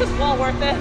was well worth it.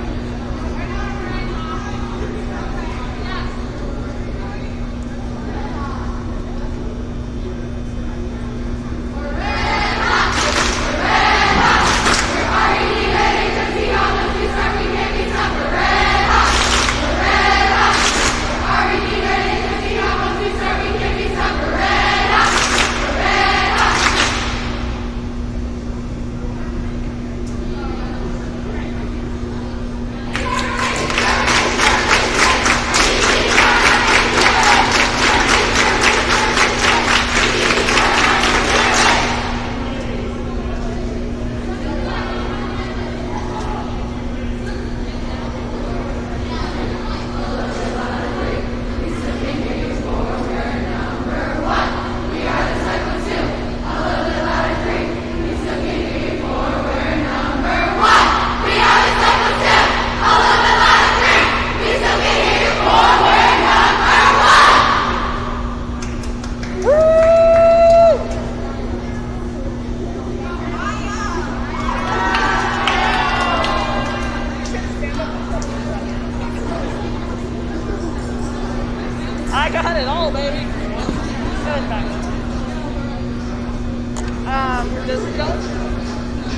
I got it all, baby.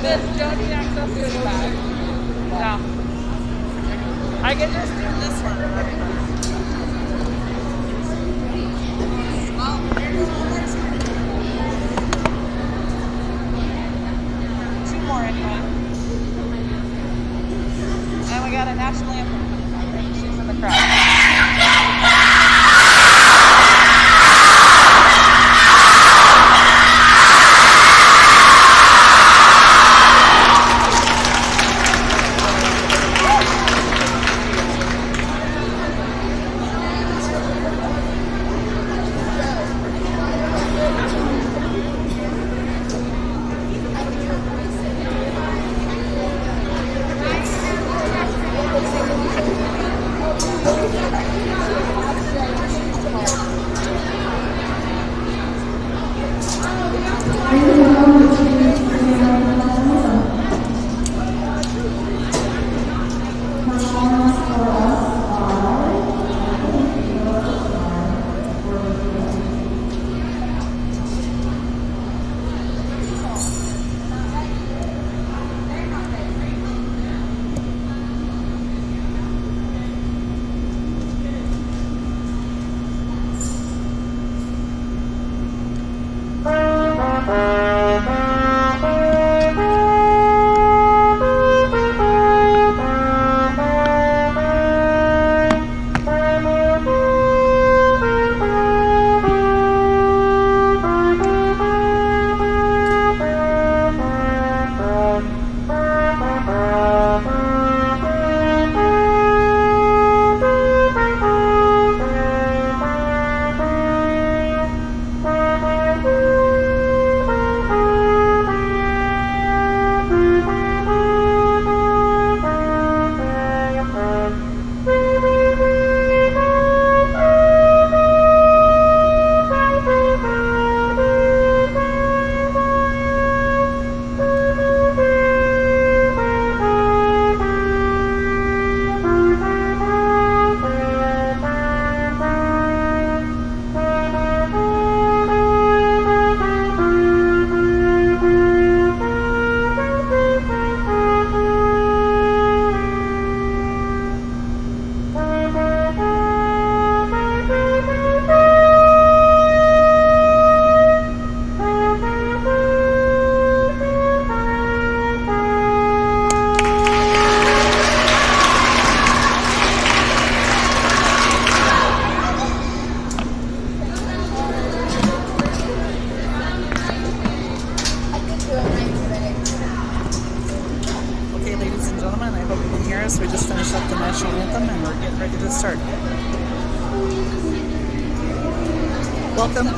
Does Jody access this bag? No. I can just do this one. Two more anyway. And we got a national anthem. She's in the crowd. We just finished up the national anthem and we're getting ready to start. Welcome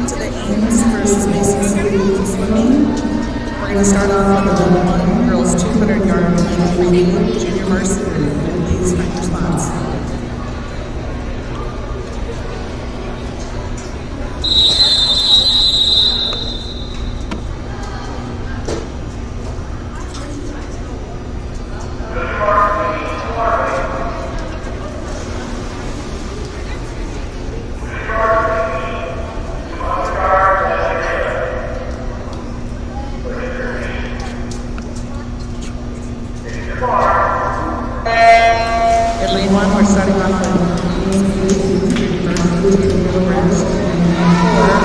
to the Ames versus Macy's swimming. We're going to start off with the level 1 girls 200-yard relay, junior varsity. Please find your spots. lane 1, we're starting off with Ames junior varsity Taylor Bridge. And lane 4 is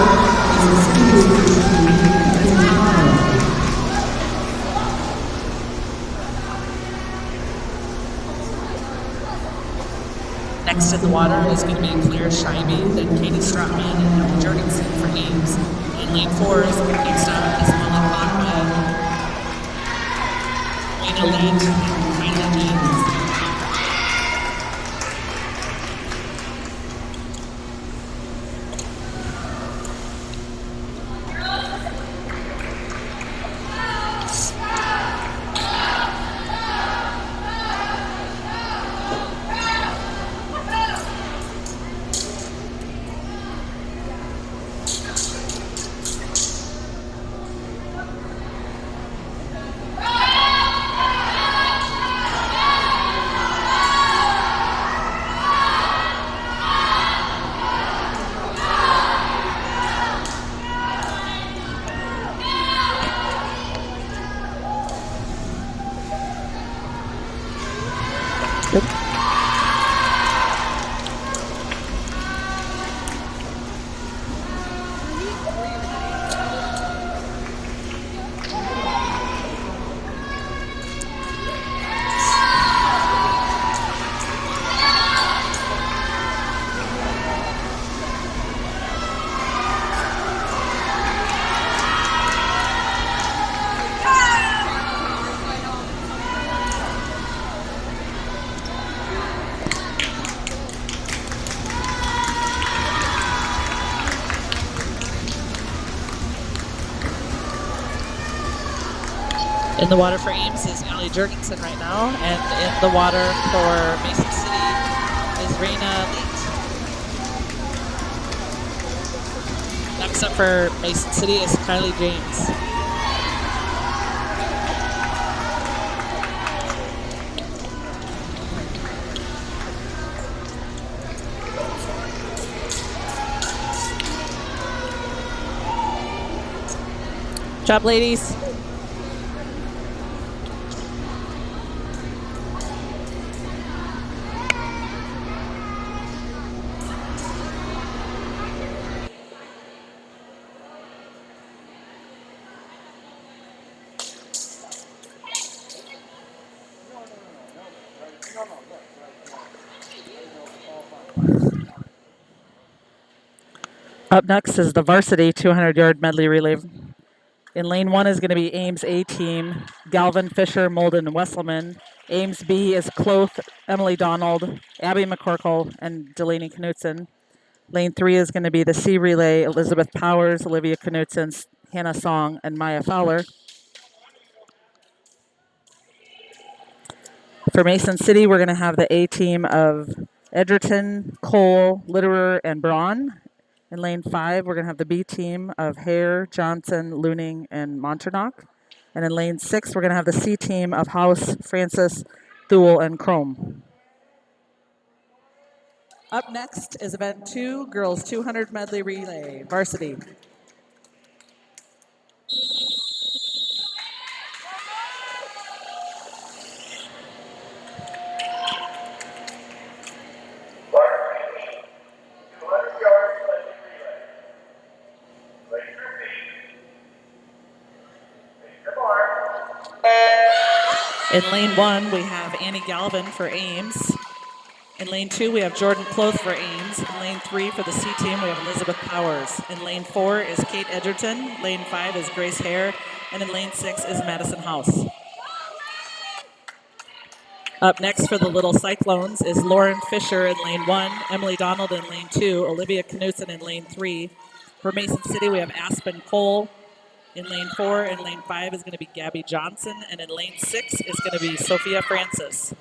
Next in the water is going to be Claire Scheibe, then Katie Stratman, and Emily Jorgensen for Ames. In lane 4 is next up is Molly Conway, Wayne Elite, and Kylie Ames. In the water for Ames is Allie Jurgensen right now, and in the water for Mason City is Raina Leet. Next up for Mason City is Kylie James. Good job, ladies. Up next is the varsity 200-yard medley relay. In lane 1 is going to be Ames A team, Galvin, Fisher, Molden, and Wesselman. Ames B is Cloth, Emily Donald, Abby McCorkle, and Delaney Knutson. Lane 3 is going to be the C relay, Elizabeth Powers, Olivia Knutson, Hannah Song, and Maya Fowler. For Mason City, we're going to have the A team of Edgerton, Cole, Litterer, and Braun. In lane 5, we're going to have the B team of Hare, Johnson, Looning, and Monternock. And in lane 6, we're going to have the C team of House, Francis, Thule, and Chrome. Up next is event 2, girls 200 medley relay, varsity. In lane 1, we have Annie Galvin for Ames. In lane 2, we have Jordan Cloth for Ames. In lane 3, for the C team, we have Elizabeth Powers. In lane 4 is Kate Edgerton. Lane 5 is Grace Hare. And in lane 6 is Madison House. Up next for the Little Cyclones is Lauren Fisher in lane 1, Emily Donald in lane 2, Olivia Knutson in lane 3. For Mason City, we have Aspen Cole in lane 4. In lane 5 is going to be Gabby Johnson. And in lane 6 is going to be Sophia Francis.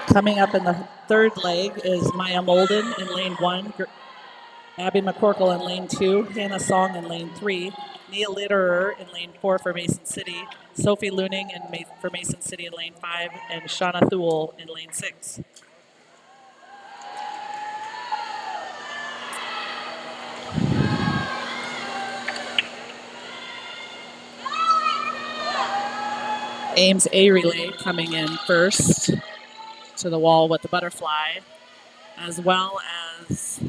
Coming up in the third leg is Maya Molden in lane 1, Abby McCorkle in lane 2, Hannah Song in lane 3. Nia Litterer in lane 4 for Mason City, Sophie Looning for Mason City in lane 5, and Shauna Thule in lane 6. Ames A relay coming in first to the wall with the butterfly, as well as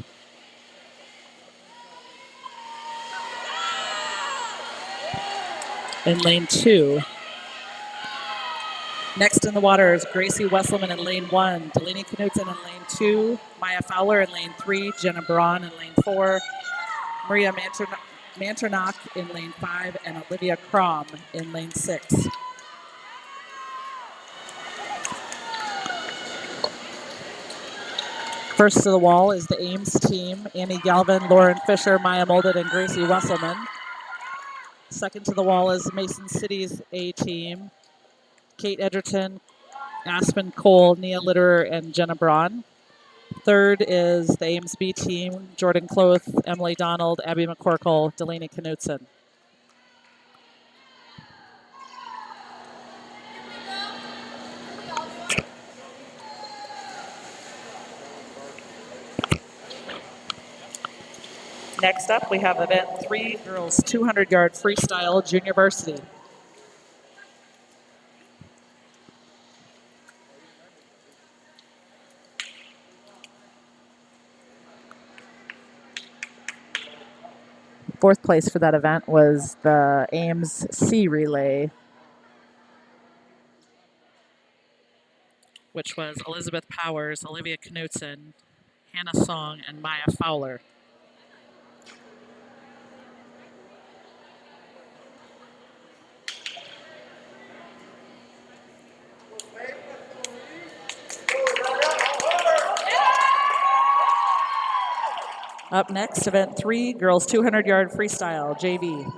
in lane 2. Next in the water is Gracie Wesselman in lane 1, Delaney Knudsen in lane 2, Maya Fowler in lane 3, Jenna Braun in lane 4, Maria Mantronock in lane 5, and Olivia Crom in lane 6. First to the wall is the Ames team, Annie Galvin, Lauren Fisher, Maya Molden, and Gracie Wesselman. Second to the wall is Mason City's A team, Kate Edgerton, Aspen Cole, Nia Litterer, and Jenna Braun. Third is the Ames B team, Jordan Cloth, Emily Donald, Abby McCorkle, Delaney Knudsen. Next up, we have event 3, girls 200-yard freestyle junior varsity. Fourth place for that event was the Ames C relay, which was Elizabeth Powers, Olivia Knudsen, Hannah Song, and Maya Fowler. Up next, event 3, girls 200-yard freestyle, JV.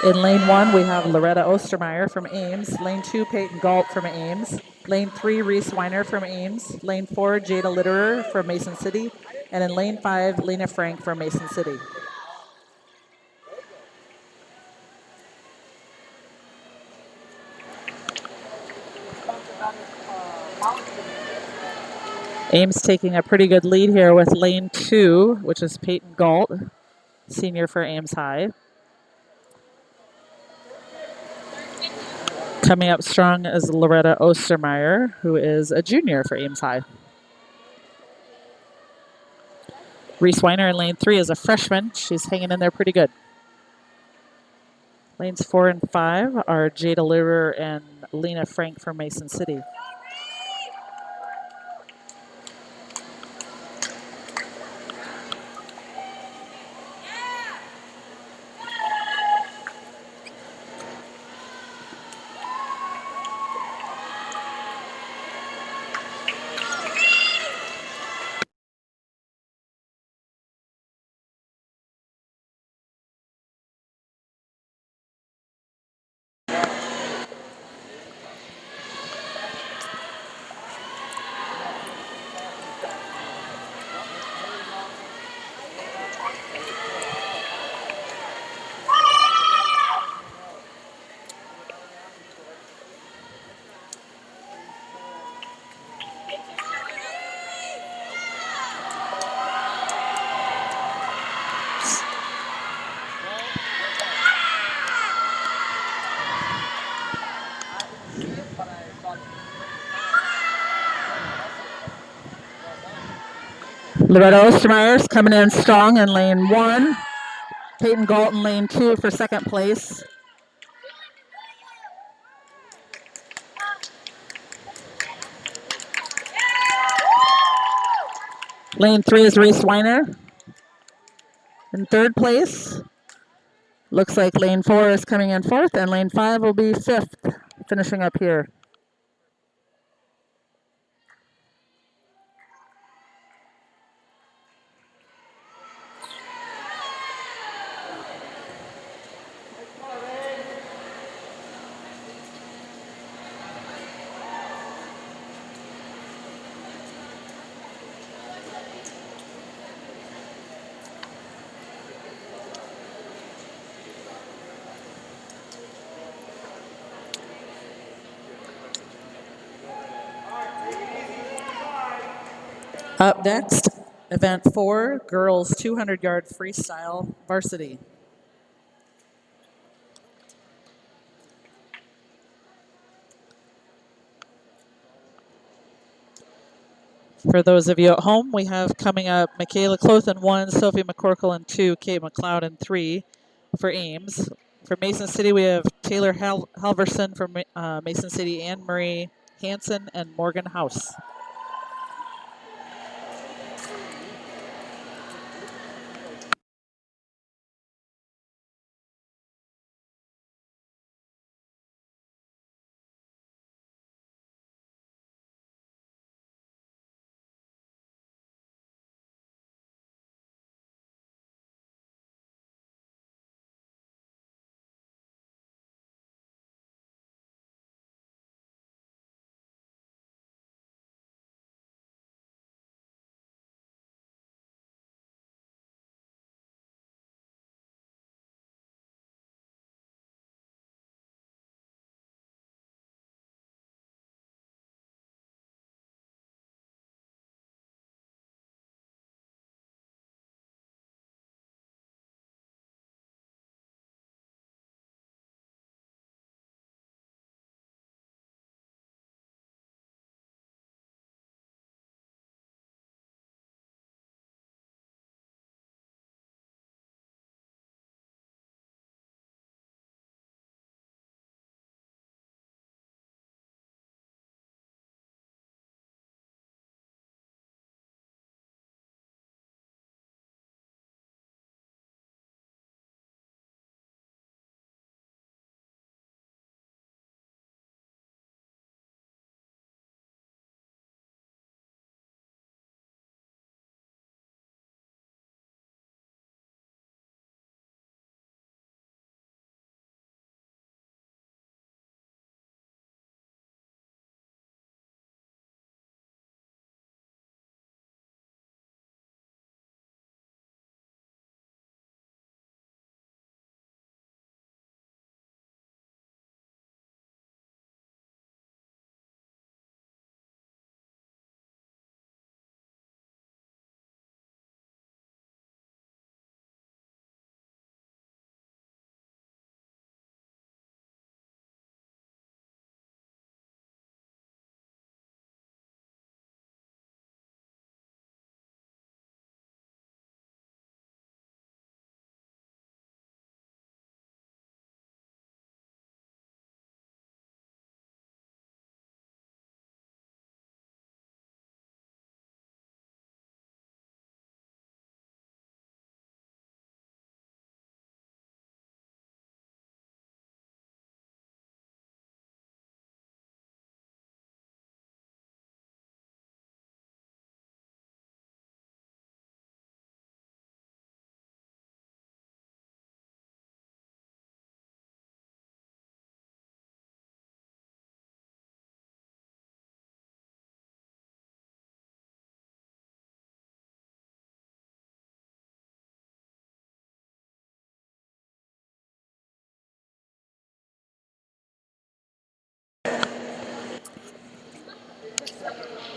In lane 1, we have Loretta Ostermeyer from Ames. Lane 2, Peyton Galt from Ames. Lane 3, Reese Weiner from Ames. Lane 4, Jada Litterer from Mason City. And in lane 5, Lena Frank from Mason City. Ames taking a pretty good lead here with lane 2, which is Peyton Galt, senior for Ames High. Coming up strong is Loretta Ostermeyer, who is a junior for Ames High. Reese Weiner in lane 3 is a freshman. She's hanging in there pretty good. Lanes 4 and 5 are Jada Litterer and Lena Frank from Mason City. Loretta Ostermeyer's coming in strong in lane 1. Peyton Galt in lane 2 for second place. Lane 3 is Reese Weiner in third place. Looks like lane 4 is coming in fourth, and lane 5 will be fifth, finishing up here. Up next, event 4, girls 200-yard freestyle varsity. For those of you at home, we have coming up Michaela Cloth in 1, Sophie McCorkle in 2, Kate McLeod in 3 for Ames. For Mason City, we have Taylor Halverson from Mason City, Anne Marie Hansen, and Morgan House.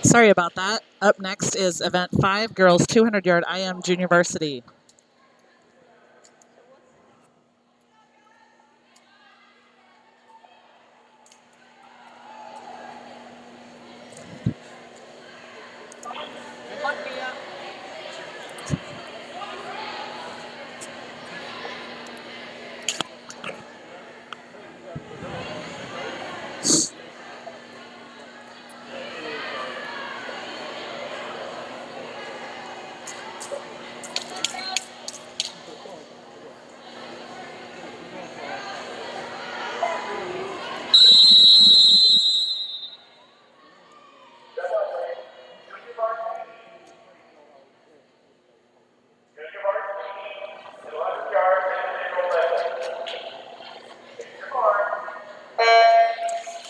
Sorry about that. Up next is event 5, girls 200-yard IM junior varsity.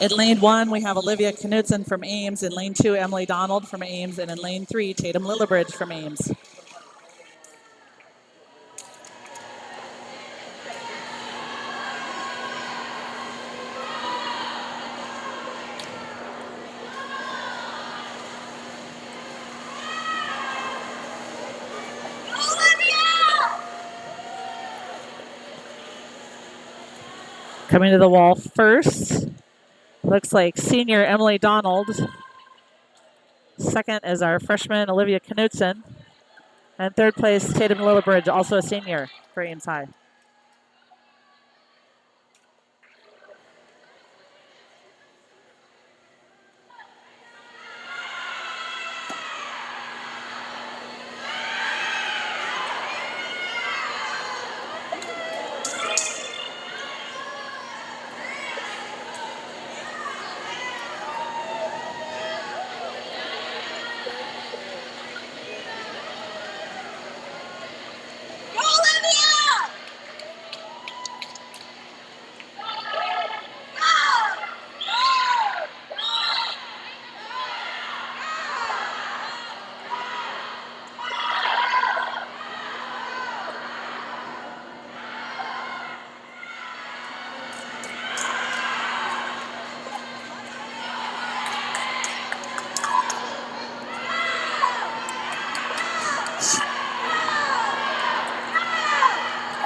In lane 1, we have Olivia Knudsen from Ames. In lane 2, Emily Donald from Ames. And in lane 3, Tatum Lillibridge from Ames. Coming to the wall first, looks like senior Emily Donald. Second is our freshman Olivia Knutson. And third place, Tatum Lillibridge, also a senior for Ames High.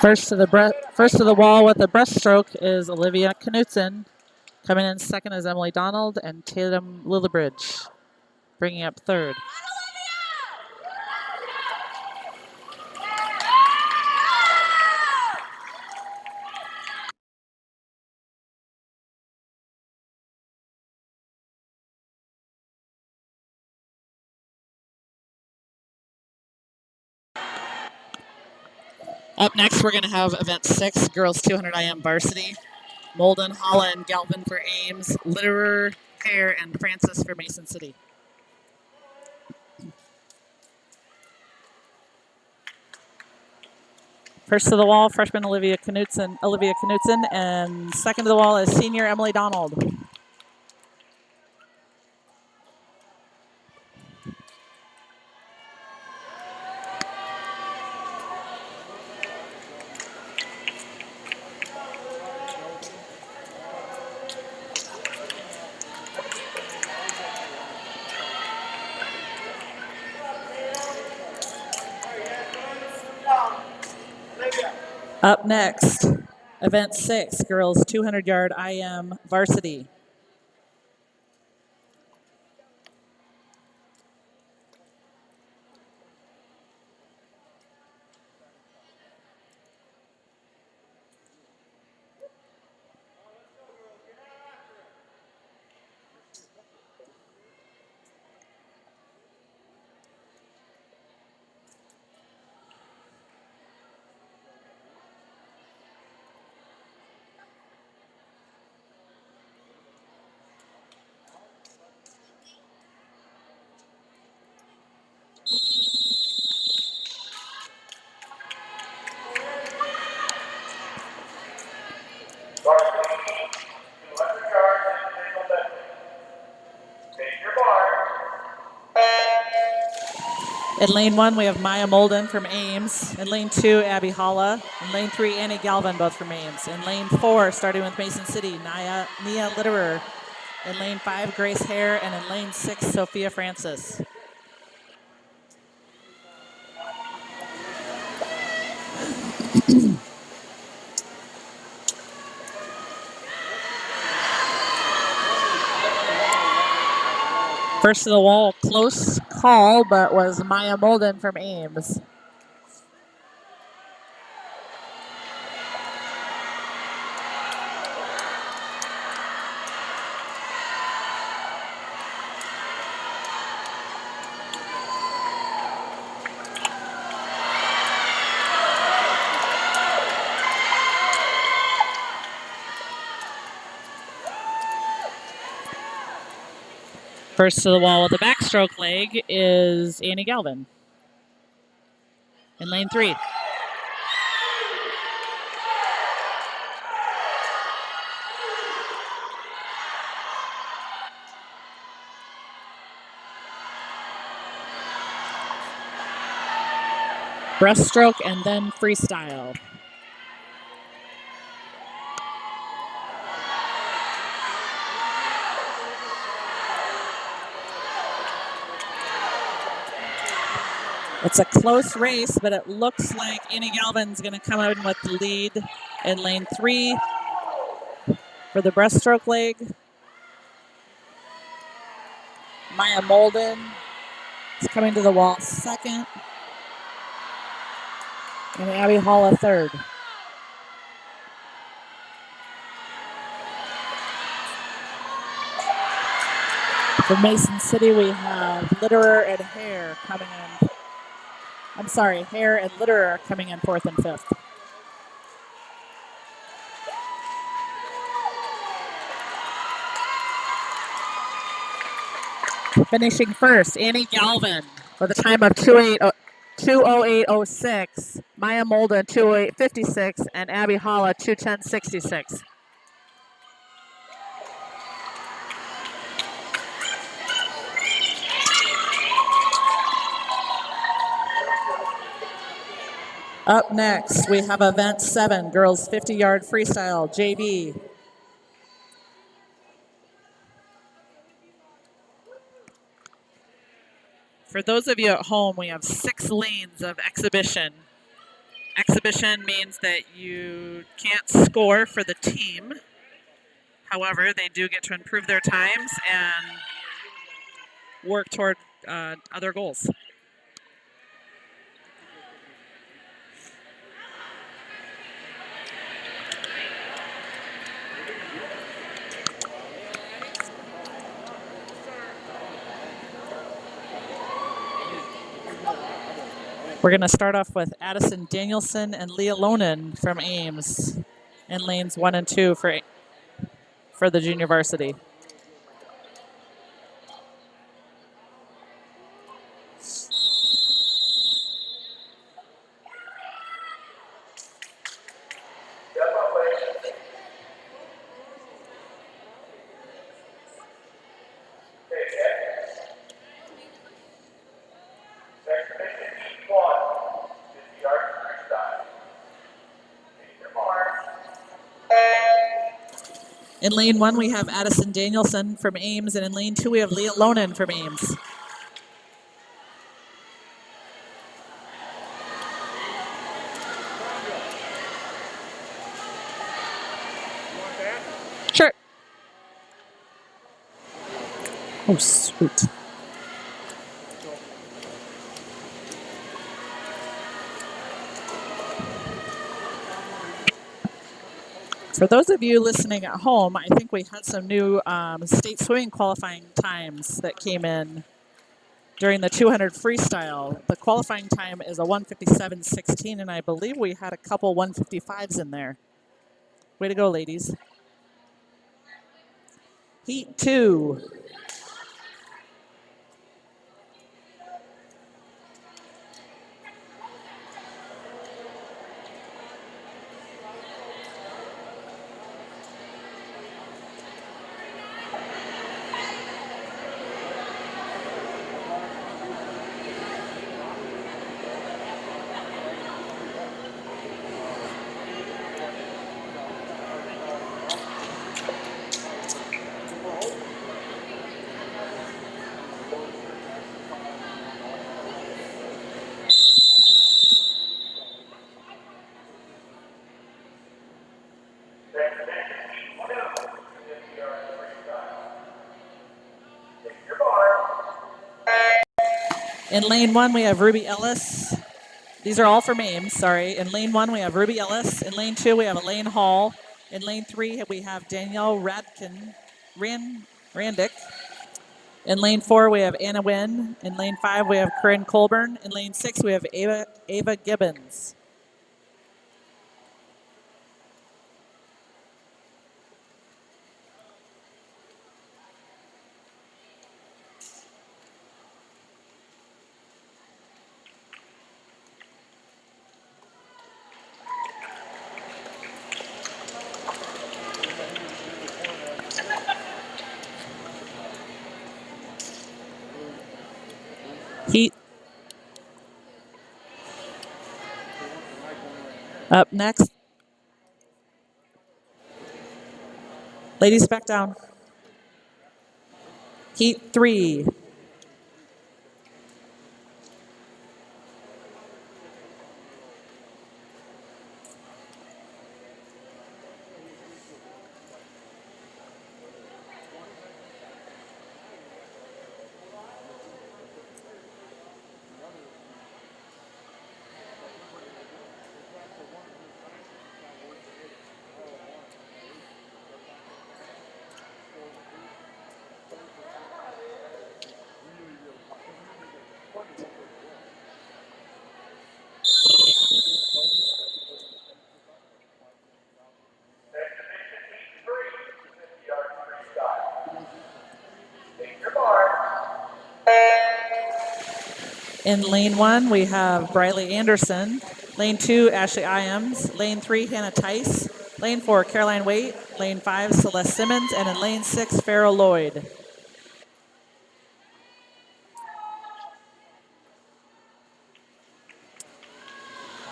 First to the wall with the breaststroke is Olivia Knutson. Coming in second is Emily Donald and Tatum Lillibridge, bringing up third. Up next, we're going to have event 6, girls 200 IM varsity. Molden, Holland, Galvin for Ames, Litterer, Pear, and Francis for Mason City. First to the wall, freshman Olivia Knutson, and second to the wall is senior Emily Donald. Up next, event 6, girls 200-yard IM varsity. In lane 1, we have Maya Molden from Ames. In lane 2, Abby Holla. In lane 3, Annie Galvin, both from Ames. In lane 4, starting with Mason City, Nia Litterer. In lane 5, Grace Hare. And in lane 6, Sophia Francis. First to the wall, close call, but was Maya Molden from Ames. First to the wall with the backstroke leg is Annie Galvin. In lane 3. Breaststroke and then freestyle. It's a close race, but it looks like Annie Galvin's going to come out with the lead in lane 3. For the breaststroke leg, Maya Molden is coming to the wall second, and Abby Hall a third. For Mason City, we have Litterer and Hare coming in. I'm sorry, Hare and Litterer coming in fourth and fifth. Finishing first, Annie Galvin with a time of 2:08:06. Maya Molden 2:08:56, and Abby Holla 2:10:66. Up next, we have event 7, girls 50-yard freestyle, JV. For those of you at home, we have 6 lanes of exhibition. Exhibition means that you can't score for the team. However, they do get to improve their times and work toward other goals. We're going to start off with Addison Danielson and Leah Lonan from Ames in lanes 1 and 2 for the junior varsity. In lane 1, we have Addison Danielson from Ames, and in lane 2, we have Leah Lonan from Ames. Sure. Oh, sweet. For those of you listening at home, I think we had some new state swimming qualifying times that came in during the 200 freestyle. The qualifying time is a 1:57:16, and I believe we had a couple 1:55s in there. Way to go, ladies. Heat 2. In lane 1, we have Ruby Ellis. These are all from Ames, sorry. In lane 1, we have Ruby Ellis. In lane 2, we have Elaine Hall. In lane 3, we have Danielle Randick. In lane 4, we have Anna Wynn. In lane 5, we have Corinne Colburn. In lane 6, we have Ava Gibbons. Heat. Up next. Ladies, back down. Heat 3. In lane 1, we have Briley Anderson. Lane 2, Ashley Ames. Lane 3, Hannah Tice. Lane 4, Caroline Waite. Lane 5, Celeste Simmons. And in lane 6, Farrell Lloyd.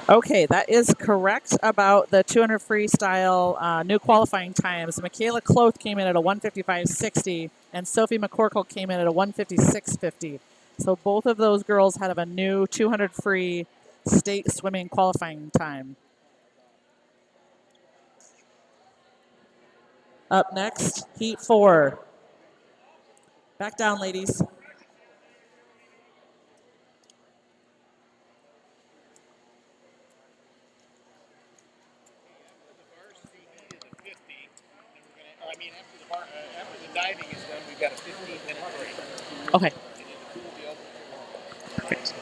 Okay, that is correct about the 200 freestyle new qualifying times. Michaela Kloth came in at a 155.60, and Sophie McCorkle came in at a 156.50. So both of those girls had a new 200 free state swimming qualifying time. Up next, Heat 4. Back down, ladies. After the diving is done, we've got a 15-minute break. Okay. Perfect.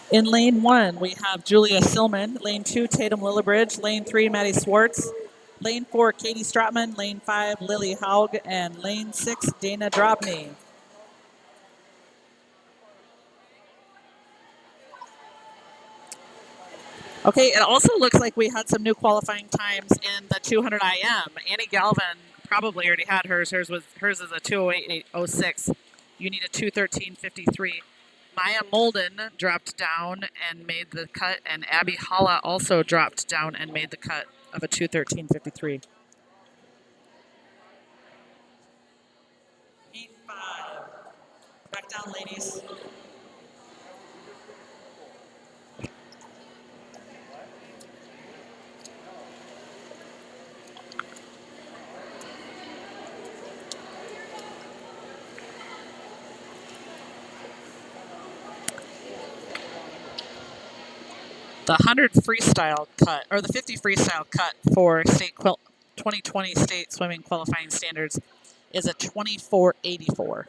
In lane 1, we have Julia Silman. Lane 2, Tatum Lillibridge. Lane 3, Maddie Swartz. Lane 4, Katie Stratman. Lane 5, Lily Haug. And lane 6, Dana Drobny. Okay, it also looks like we had some new qualifying times in the 200 IM. Annie Galvin probably already had hers. Hers is a 208.06. You need a 213.53. Maya Molden dropped down and made the cut, and Abby Holla also dropped down and made the cut of a 213.53. Heat 5. Back down, ladies. The 100 freestyle cut, or the 50 freestyle cut for 2020 state swimming qualifying standards is a 24.84.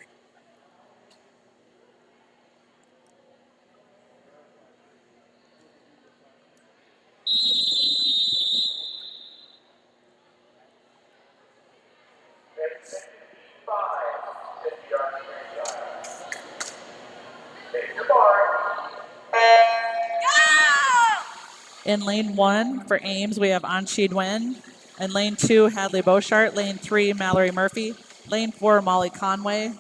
In lane 1 for Ames, we have Ansheed Wen. In lane 2, Hadley Beauchart. Lane 3, Mallory Murphy. Lane 4, Molly Conway.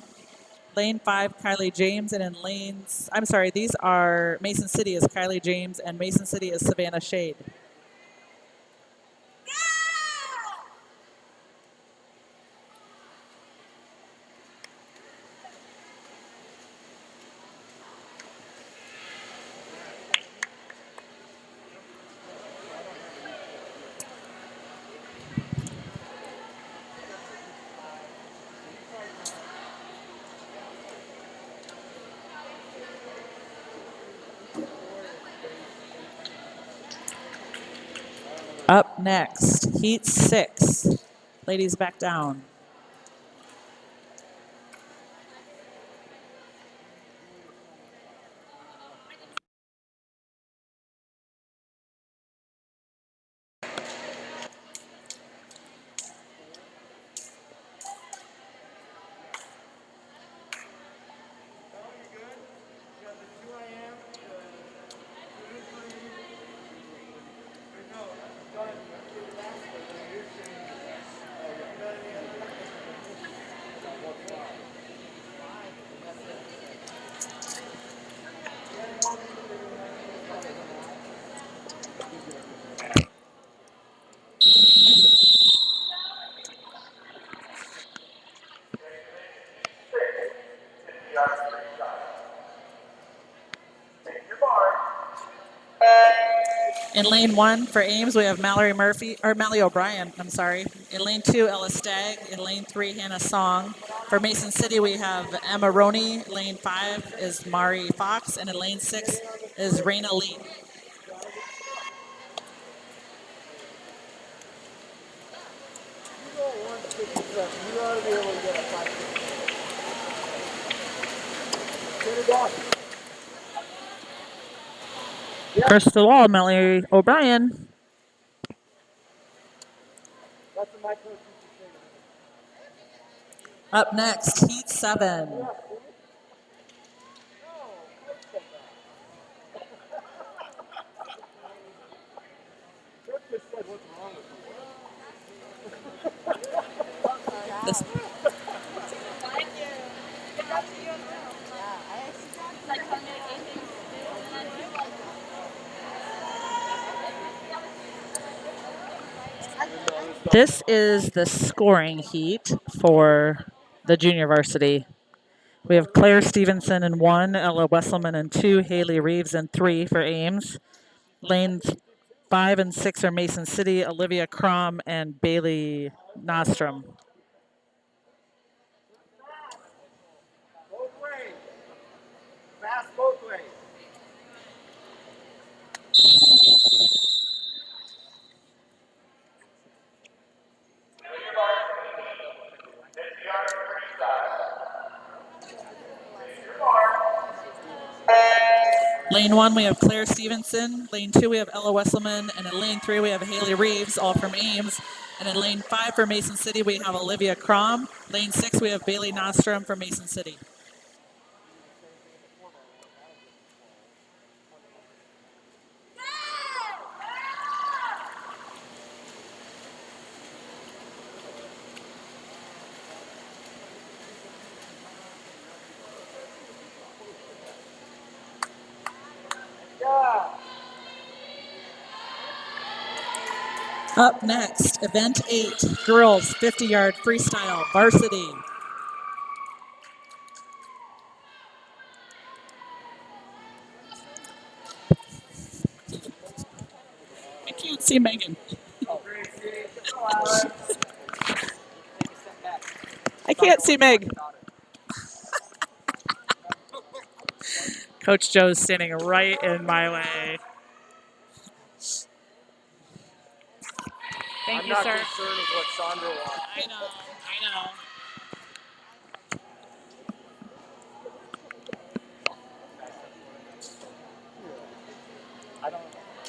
Lane 5, Kylie James. And in lanes, I'm sorry, these are Mason City is Kylie James, and Mason City is Savannah Shade. Up next, Heat 6. Ladies, back down. In lane 1 for Ames, we have Mallory O'Brien, I'm sorry. In lane 2, Ella Stagg. In lane 3, Hannah Song. For Mason City, we have Emma Roney. Lane 5 is Mari Fox. And in lane 6 is Raina Lee. First of all, Mallory O'Brien. Up next, Heat 7. This, this is the scoring heat for the junior varsity. We have Claire Stevenson in 1, Ella Wesselman in 2, Haley Reeves in 3 for Ames. Lanes 5 and 6 are Mason City, Olivia Crom, and Bailey Nostrom. Both ways. Fast both ways. Lane 1, we have Claire Stevenson. Lane 2, we have Ella Wesselman. And in lane 3, we have Haley Reeves, all from Ames. And in lane 5 for Mason City, we have Olivia Crom. Lane 6, we have Bailey Nostrom from Mason City. Up next, event 8, girls 50-yard freestyle varsity. I can't see Megan. I can't see Meg. Coach Joe's standing right in my way. Thank you, sir. I'm not concerned with what Sandra wants. I know.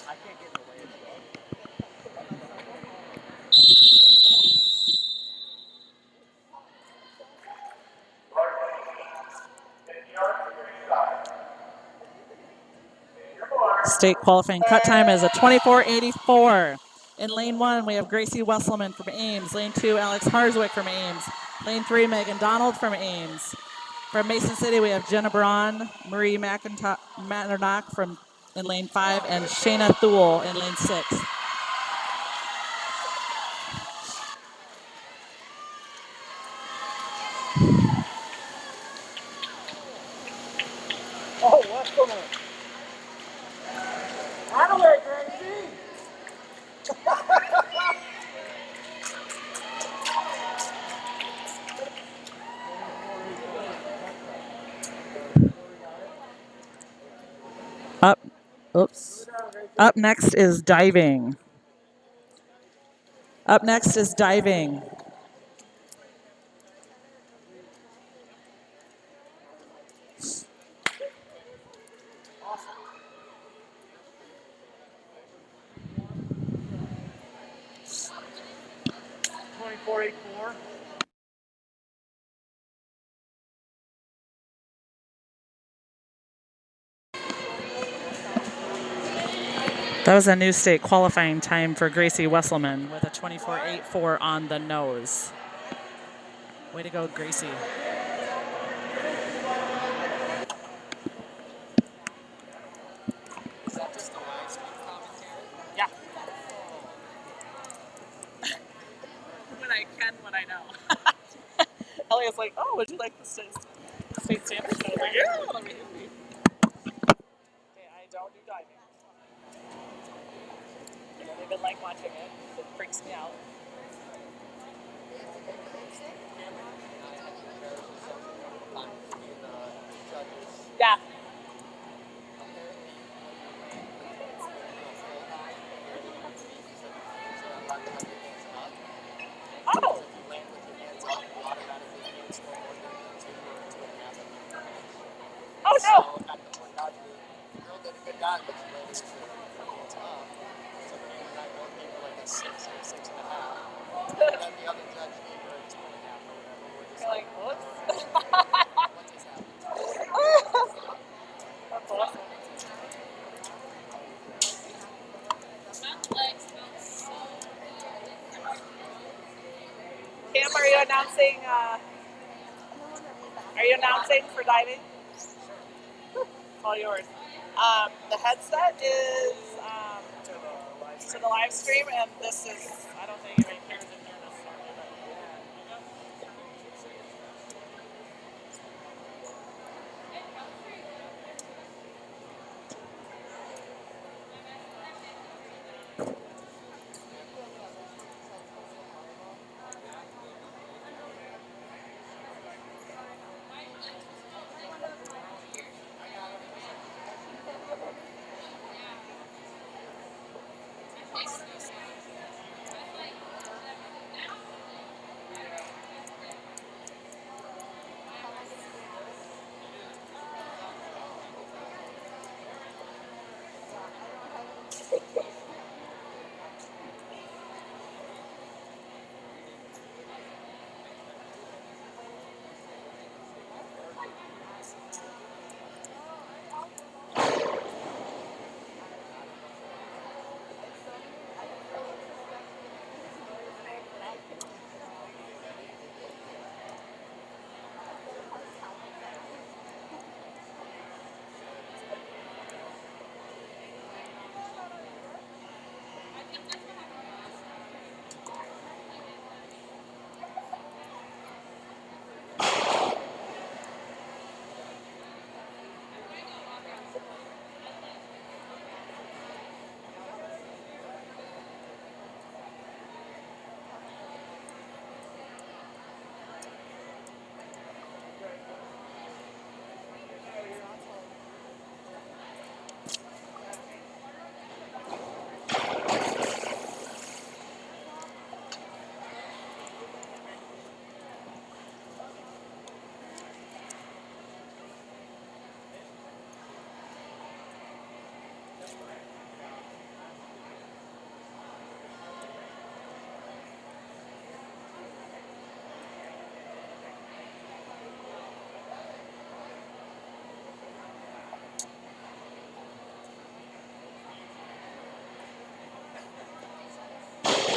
I can't get in the way of stuff. State qualifying cut time is a 24:84. In lane 1, we have Gracie Wesselman from Ames. Lane 2, Alex Harswick from Ames. Lane 3, Megan Donald from Ames. From Mason City, we have Jenna Braun, Marie Matternock from in lane 5, and Shayna Thule in lane 6. Oh, what's going on? Out of the way, Gracie! Up next is diving. Up next is diving. That was a new state qualifying time for Gracie Wesselman with a 24.84 on the nose. Way to go, Gracie. Is that just a live stream commentary? Yeah. When I can, when I know. Elliot's like, oh, would you like the state standard? I was like, yeah, let me. Okay, I don't do diving. watching it. It freaks me out. Yeah. Oh. Oh no. You're like, whoops. That's awesome. Cam, are you announcing? Are you announcing for diving? All yours. The headset is to the live stream, and this is. I don't think anybody cares in here necessarily, but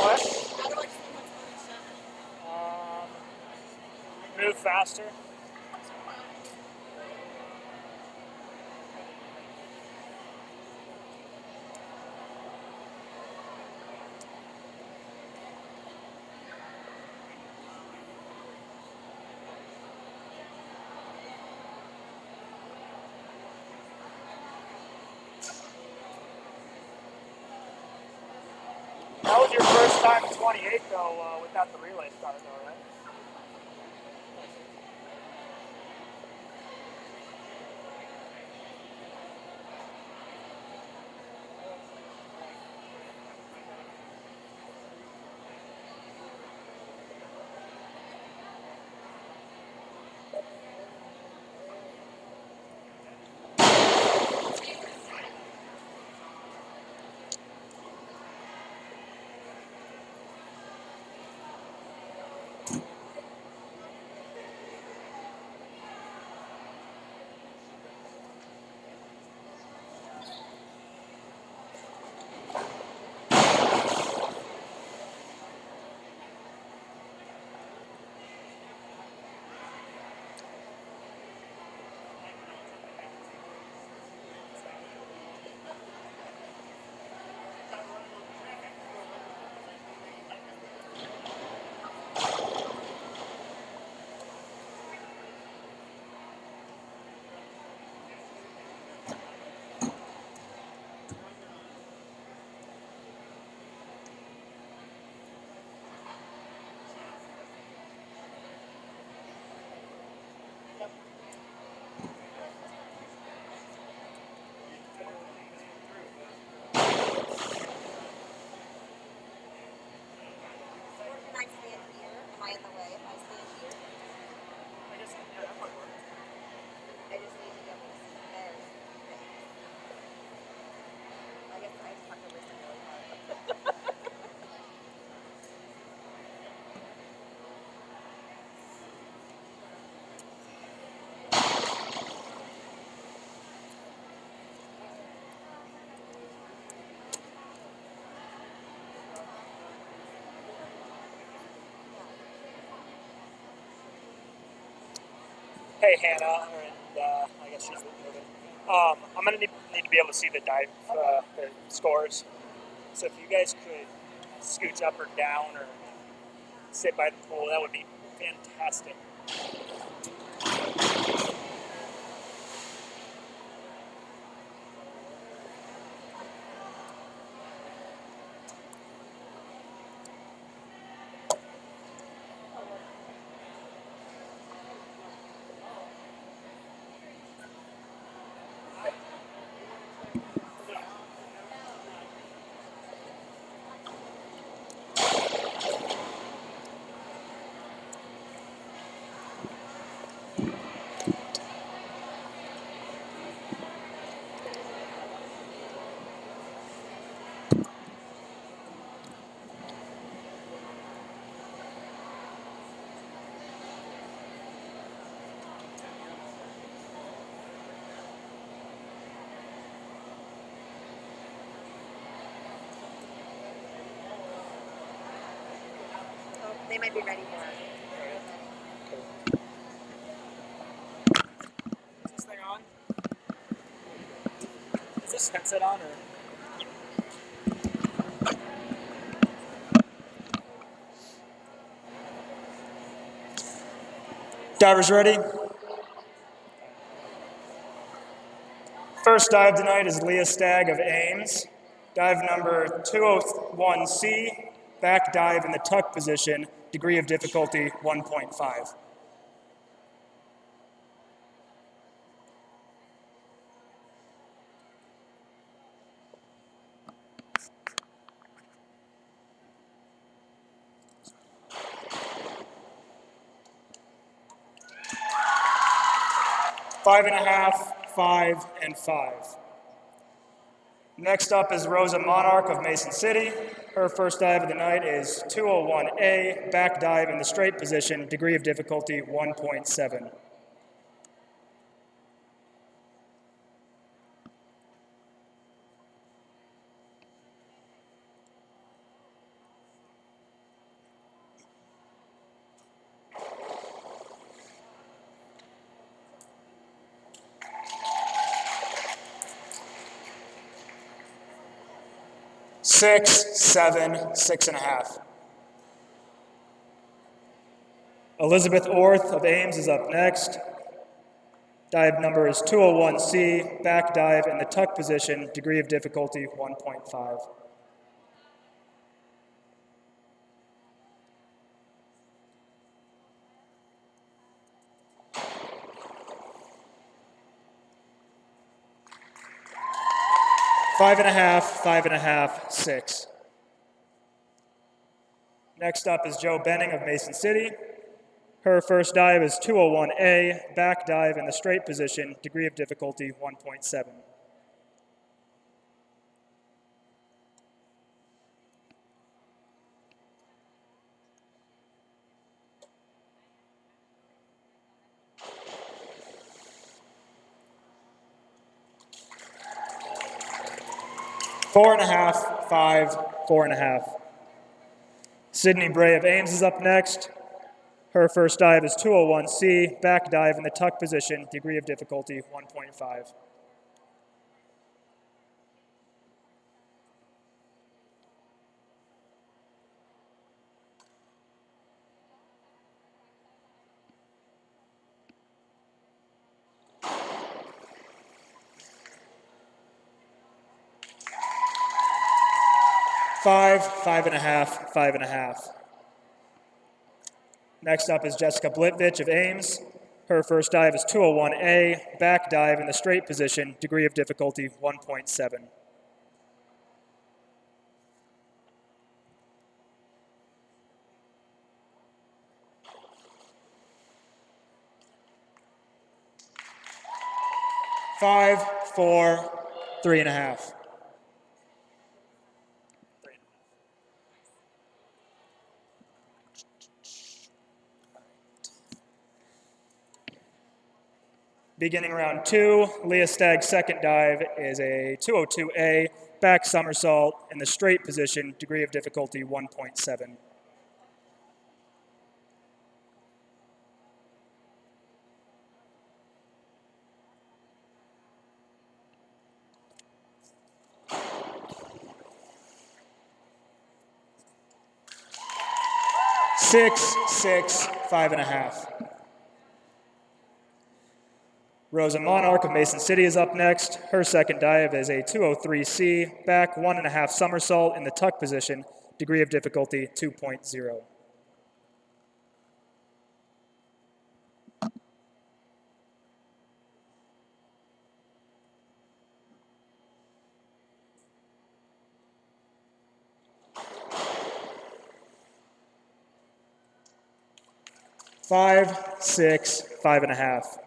What? Move faster. That was your first time 28 though, without the relay start though, right? Hey, Hannah, and I guess she's moving. I'm going to need to be able to see the dive the scores. So if you guys could scooch up or down or sit by the pool, that would be fantastic. Oh, they might be ready for us. Is this thing on? Is this headset on or? Divers ready? First dive tonight is Leah Stagg of Ames. Dive number 201C, back dive in the tuck position, degree of difficulty 1.5. Five and a half, 5, and 5. Next up is Rosa Monarch of Mason City. Her first dive of the night is 201A, back dive in the straight position, degree of difficulty 1.7. Six, 7, 6.5. Elizabeth Orth of Ames is up next. Dive number is 201C, back dive in the tuck position, degree of difficulty 1.5. Five and a half, 6. Next up is Jo Benning of Mason City. Her first dive is 201A, back dive in the straight position, degree of difficulty 1.7. Four and a half, 5, 4.5. Sydney Bray of Ames is up next. Her first dive is 201C, back dive in the tuck position, degree of difficulty 1.5. Five, 5.5, 5.5. Next up is Jessica Blitvich of Ames. Her first dive is 201A, back dive in the straight position, degree of difficulty 1.7. Five, 4, 3.5. Beginning round 2, Leah Stagg's second dive is a 202A, back somersault in the straight position, degree of difficulty 1.7. 6, 6, 5.5. Rosa Monarch of Mason City is up next. Her second dive is a 203C, back 1.5 somersault in the tuck position, degree of difficulty 2.0. Five, 6, 5.5.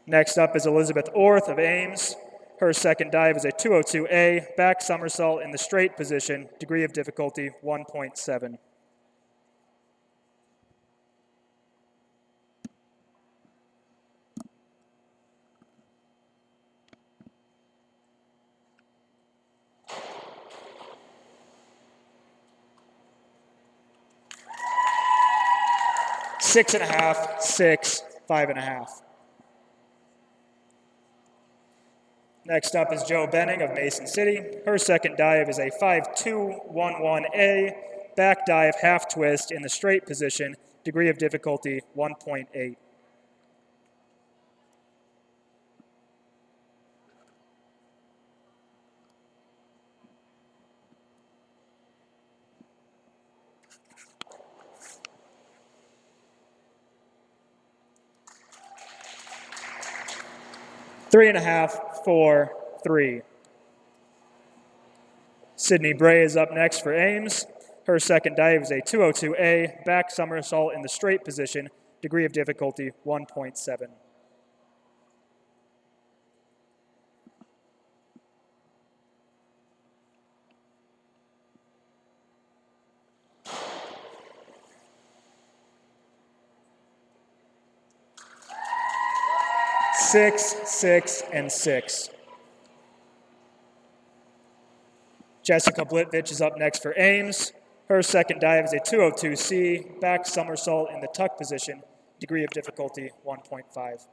Next up is Elizabeth Orth of Ames. Her second dive is a 202A, back somersault in the straight position, degree of difficulty 1.7. Six and a half, 6, 5.5. Next up is Jo Benning of Mason City. Her second dive is a 5-2-1-1A, back dive half twist in the straight position, degree of difficulty 1.8. Three and a half, 4, 3. Sydney Bray is up next for Ames. Her second dive is a 202A, back somersault in the straight position, degree of difficulty 1.7. Six, 6, and 6. Jessica Blitvich is up next for Ames. Her second dive is a 202C, back somersault in the tuck position, degree of difficulty 1.5.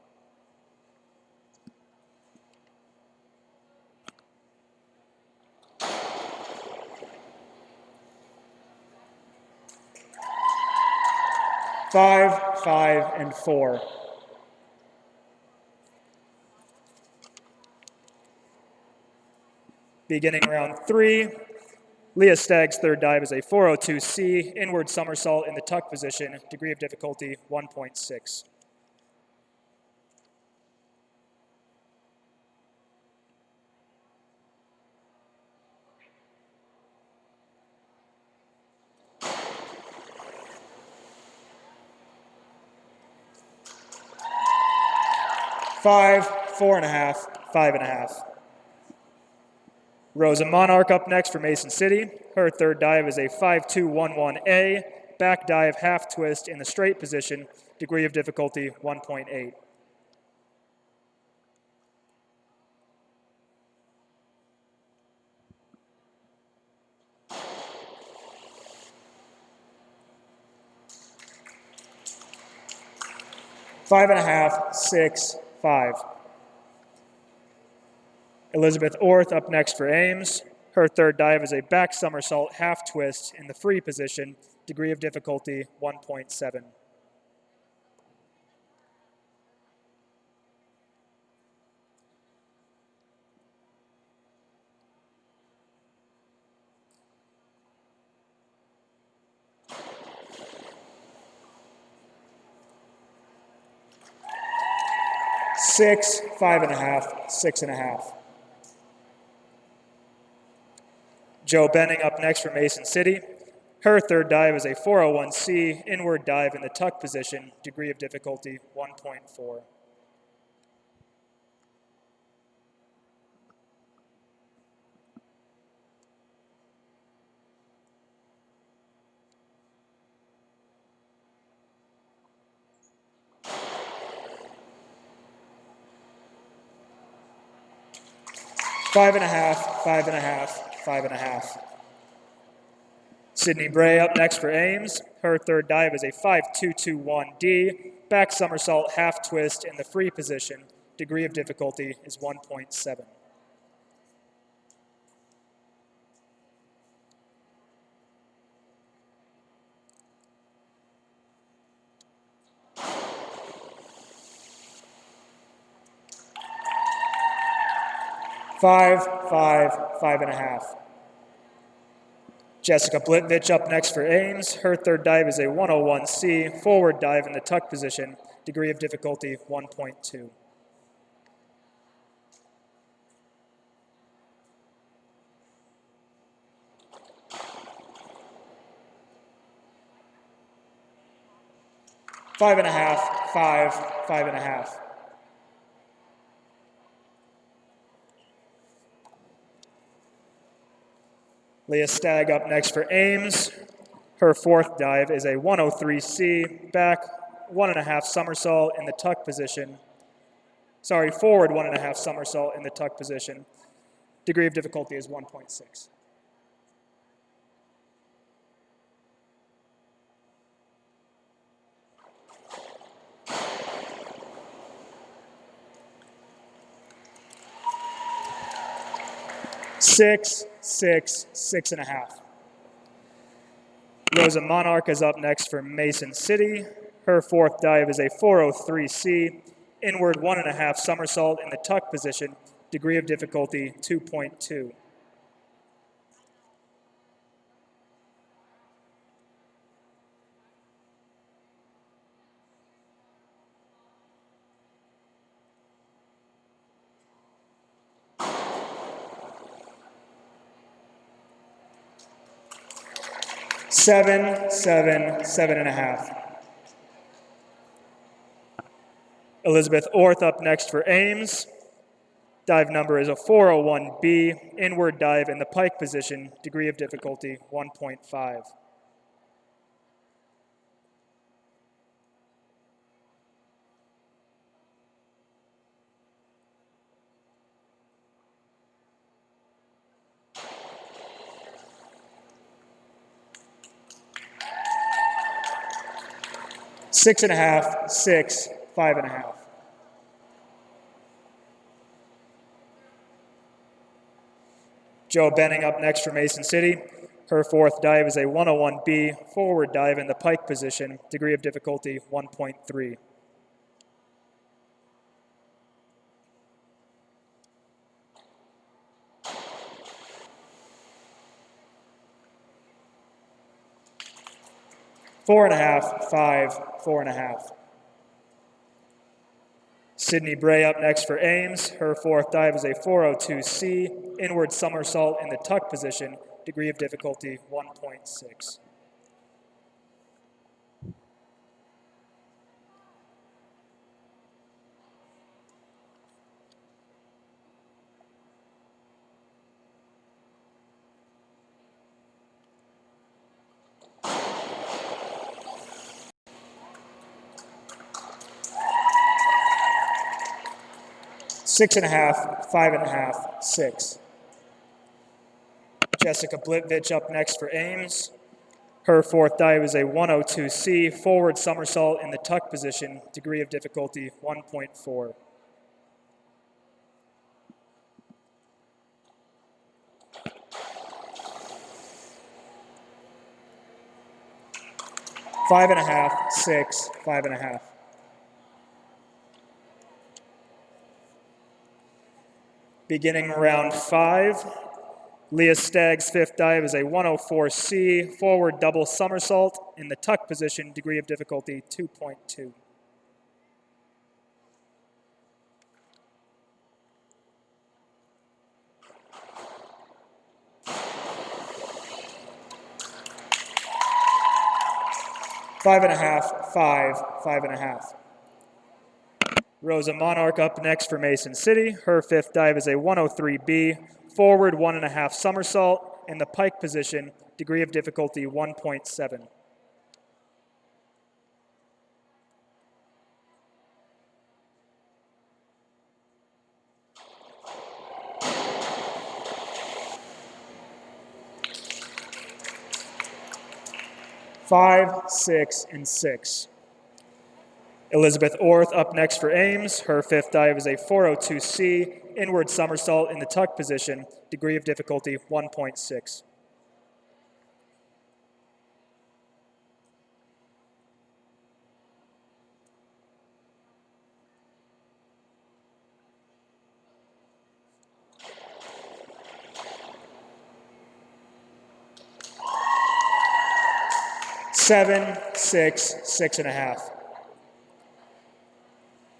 Five, 5, and 4. Beginning round 3, Leah Stagg's third dive is a 402C, inward somersault in the tuck position, degree of difficulty 1.6. Five, 4.5, 5.5. Rosa Monarch up next for Mason City. Her third dive is a 5-2-1-1A, back dive half twist in the straight position, degree of difficulty 1.8. Five and a half, 6, 5. Elizabeth Orth up next for Ames. Her third dive is a back somersault half twist in the free position, degree of difficulty 1.7. Six, 5.5, 6.5. Jo Benning up next for Mason City. Her third dive is a 401C, inward dive in the tuck position, degree of difficulty 1.4. Five and a half, 5.5, 5.5. Sydney Bray up next for Ames. Her third dive is a 5-2-2-1D, back somersault half twist in the free position. Degree of difficulty is 1.7. 5, 5, 5.5. Jessica Blitvich up next for Ames. Her third dive is a 101C, forward dive in the tuck position, degree of difficulty 1.2. Five and a half, 5, 5.5. Leah Stagg up next for Ames. Her fourth dive is a 103C, back 1.5 somersault in the tuck position. Sorry, forward 1.5 somersault in the tuck position. Degree of difficulty is 1.6. Six, 6, 6.5. Rosa Monarch is up next for Mason City. Her fourth dive is a 403C, inward 1.5 somersault in the tuck position, degree of difficulty 2.2. Seven, 7, 7.5. Elizabeth Orth up next for Ames. Dive number is a 401B, inward dive in the pike position, degree of difficulty 1.5. Six and a half, 6, 5.5. Joe Benning up next for Mason City. Her fourth dive is a 101B, forward dive in the pike position, degree of difficulty 1.3. Four and a half, 5, 4.5. Sydney Bray up next for Ames. Her fourth dive is a 402C, inward somersault in the tuck position, degree of difficulty 1.6. Six and a half, 5.5, 6. Jessica Blitvich up next for Ames. Her fourth dive is a 102C, forward somersault in the tuck position, degree of difficulty 1.4. Five and a half, 6, 5.5. Beginning round 5, Leah Stagg's fifth dive is a 104C, forward double somersault in the tuck position, degree of difficulty 2.2. Five and a half, 5, 5.5. Rosa Monarch up next for Mason City. Her fifth dive is a 103B, forward 1.5 somersault in the pike position, degree of difficulty 1.7. Five, 6, and 6. Elizabeth Orth up next for Ames. Her fifth dive is a 402C, inward somersault in the tuck position, degree of difficulty 1.6. 7, 6, 6.5.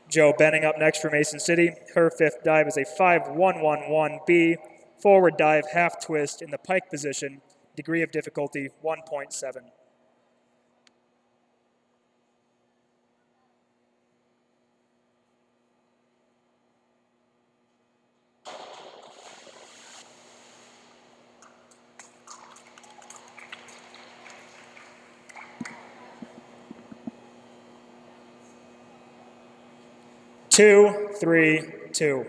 Joe Benning up next for Mason City. Her fifth dive is a 5-1-1-1B, forward dive, half twist in the pike position, degree of difficulty 1.7. Two, 3, 2.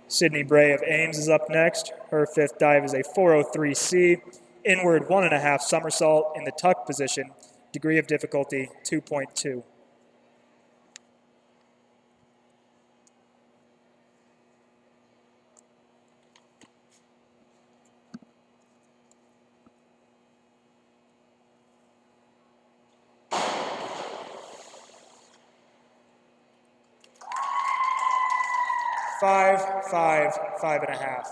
Sydney Bray of Ames is up next. Her fifth dive is a 403C, inward 1.5 somersault in the tuck position, degree of difficulty 2.2. Five, 5.5.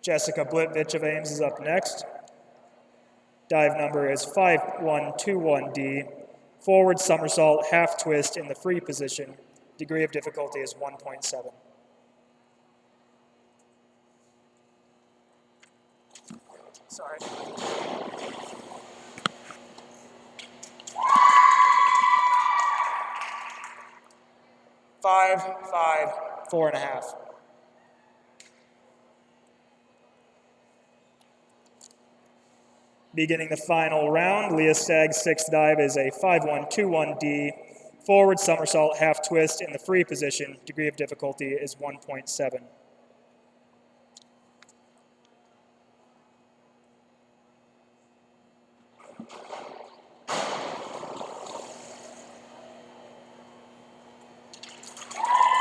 Jessica Blitvich of Ames is up next. Dive number is 5121D, forward somersault, half twist in the free position, degree of difficulty is 1.7. Sorry. 5, 4.5. Beginning the final round, Leah Stagg's sixth dive is a 5121D, forward somersault, half twist in the free position, degree of difficulty is 1.7.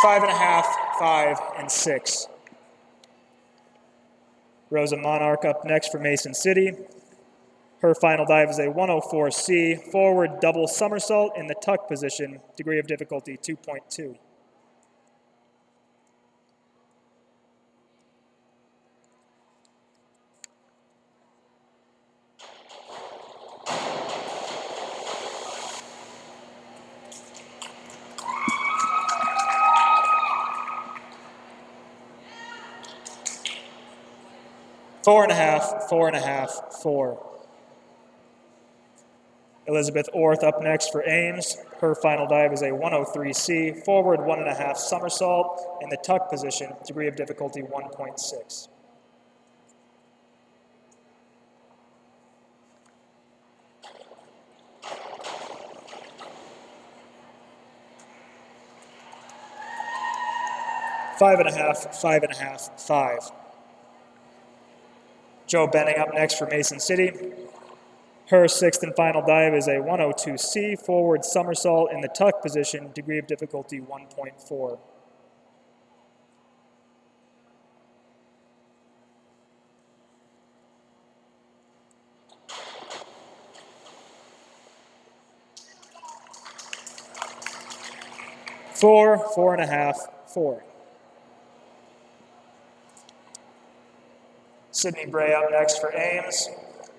Five and a half, 5, and 6. Rosa Monarch up next for Mason City. Her final dive is a 104C, forward double somersault in the tuck position, degree of difficulty 2.2. Four and a half, 4. Elizabeth Orth up next for Ames. Her final dive is a 103C, forward 1.5 somersault in the tuck position, degree of difficulty 1.6. Five and a half, 5. Joe Benning up next for Mason City. Her sixth and final dive is a 102C, forward somersault in the tuck position, degree of difficulty 1.4. Four and a half, 4. Sydney Bray up next for Ames.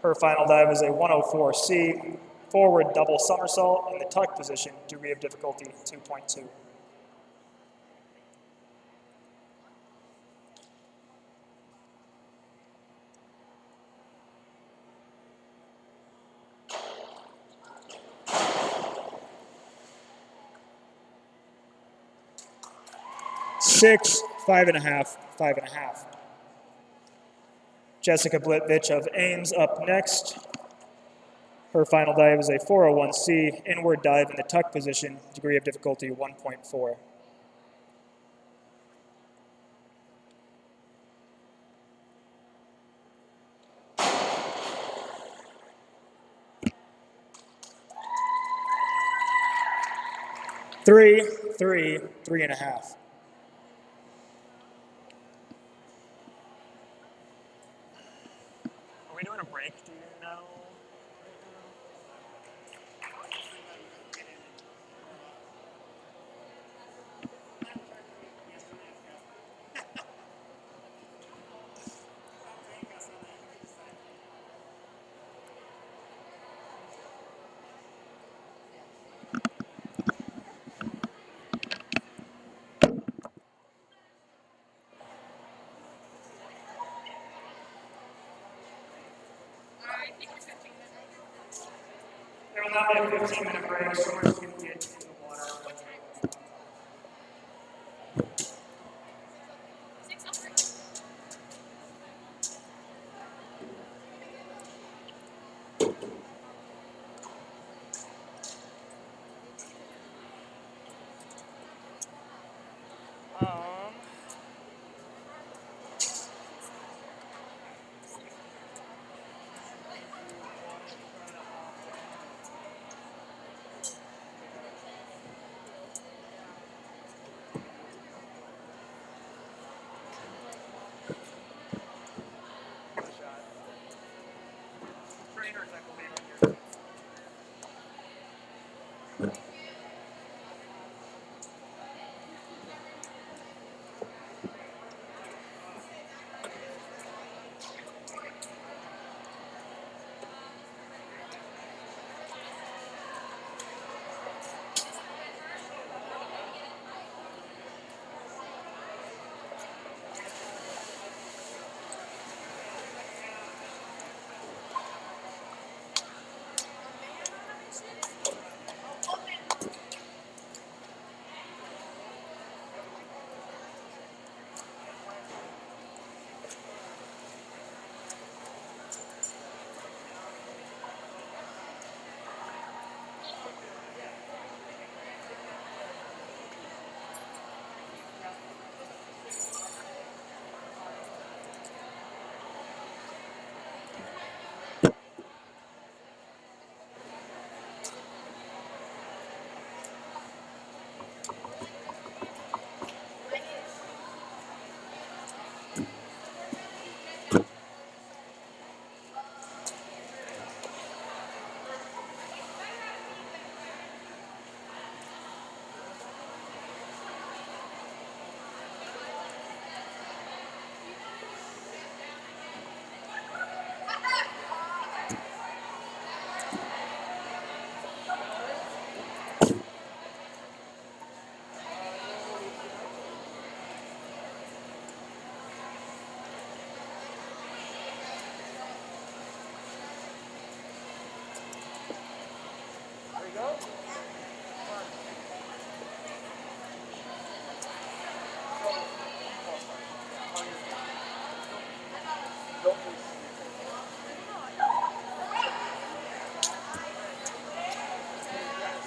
Her final dive is a 104C, forward double somersault in the tuck position, degree of difficulty 2.2. Six, 5.5, 5.5. Jessica Blitvich of Ames up next. Her final dive is a 401C, inward dive in the tuck position, degree of difficulty 1.4. Three and a half. Are we doing a break? Do you know? There will now be a 15-minute break. Swimmers can get in the water. Trainers, I believe, are here.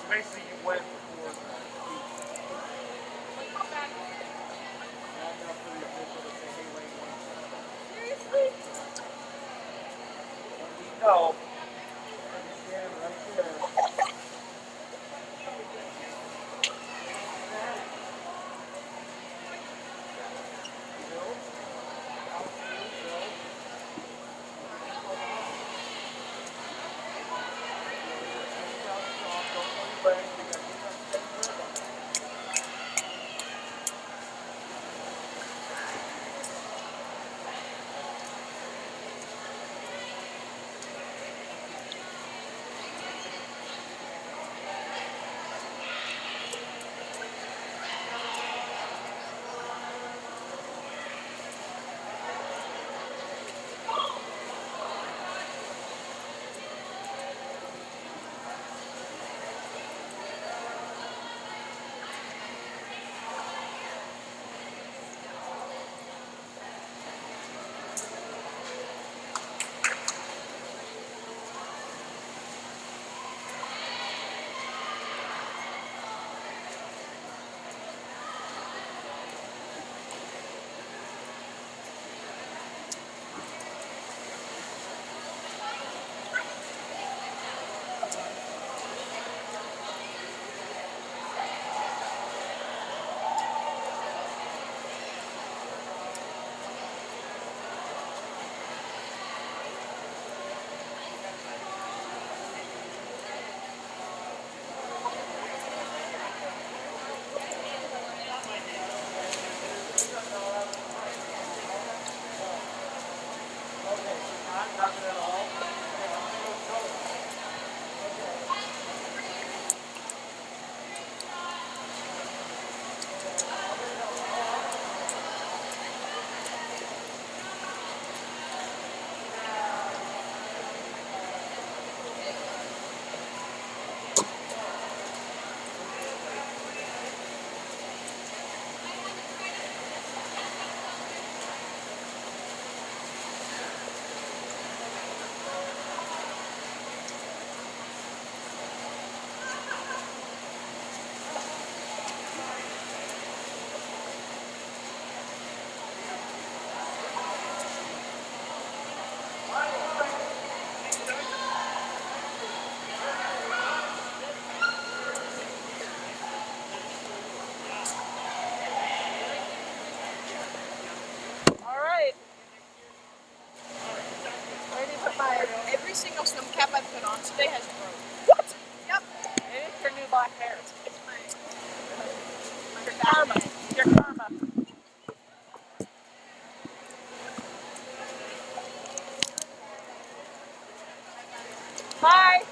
Basically, you went for the no. Stand right there. put on today has grown. What? Yep. Maybe it's your new black hair. It's my your karma. Your karma. Hi.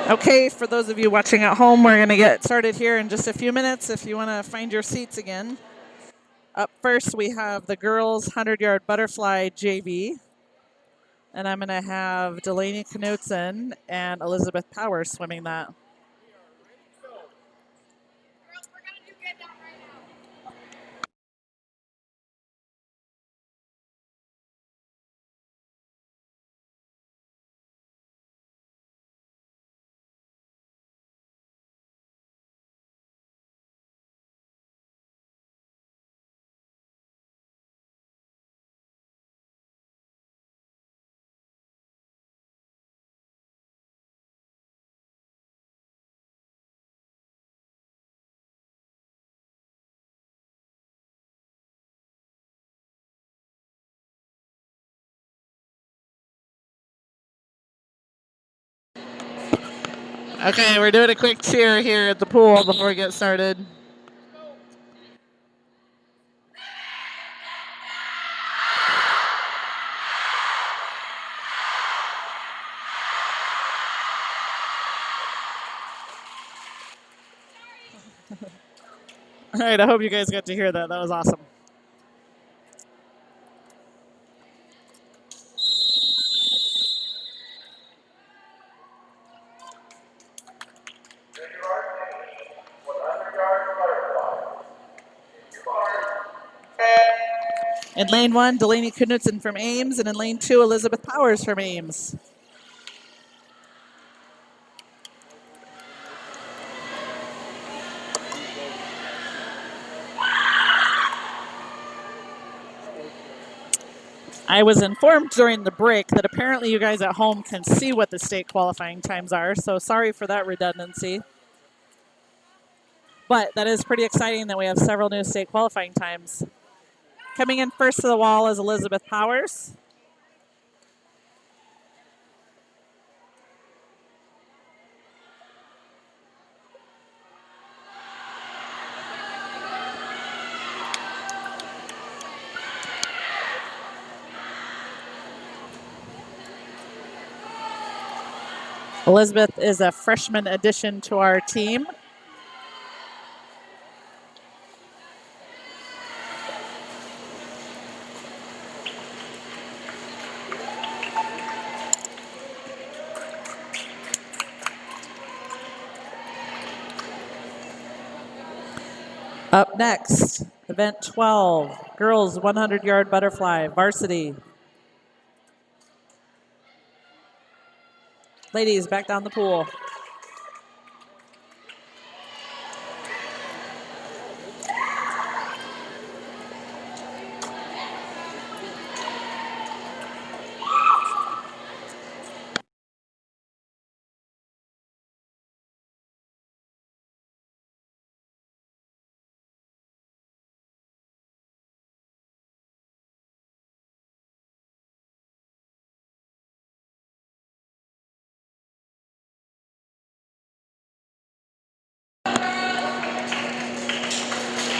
Okay, for those of you watching at home, we're going to get started here in just a few minutes if you want to find your seats again. Up first, we have the girls' 100-yard butterfly JV. And I'm going to have Delaney Knutson and Elizabeth Powers swimming that. Okay, we're doing a quick cheer here at the pool before we get started. All right, I hope you guys got to hear that. That was awesome. In lane 1, Delaney Knutson from Ames, and in lane 2, Elizabeth Powers from Ames. I was informed during the break that apparently you guys at home can see what the state qualifying times are, so sorry for that redundancy. But that is pretty exciting that we have several new state qualifying times. Coming in first to the wall is Elizabeth Powers. Elizabeth is a freshman addition to our team. Up next, event 12, girls 100-yard butterfly, varsity. Ladies, back down the pool.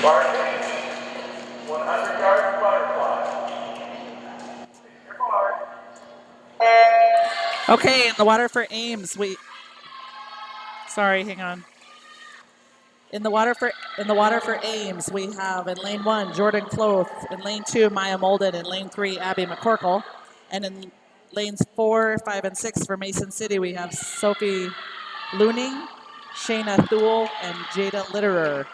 Varsity, 100 yards butterfly. Okay, in the water for Ames, sorry, hang on. In the water for Ames, we have in lane 1, Jordan Cloth. In lane 2, Maya Molden. In lane 3, Abby McCorkle. And in lanes 4, 5, and 6 for Mason City, we have Sophie Looning, Shayna Thule, and Jada Litterer.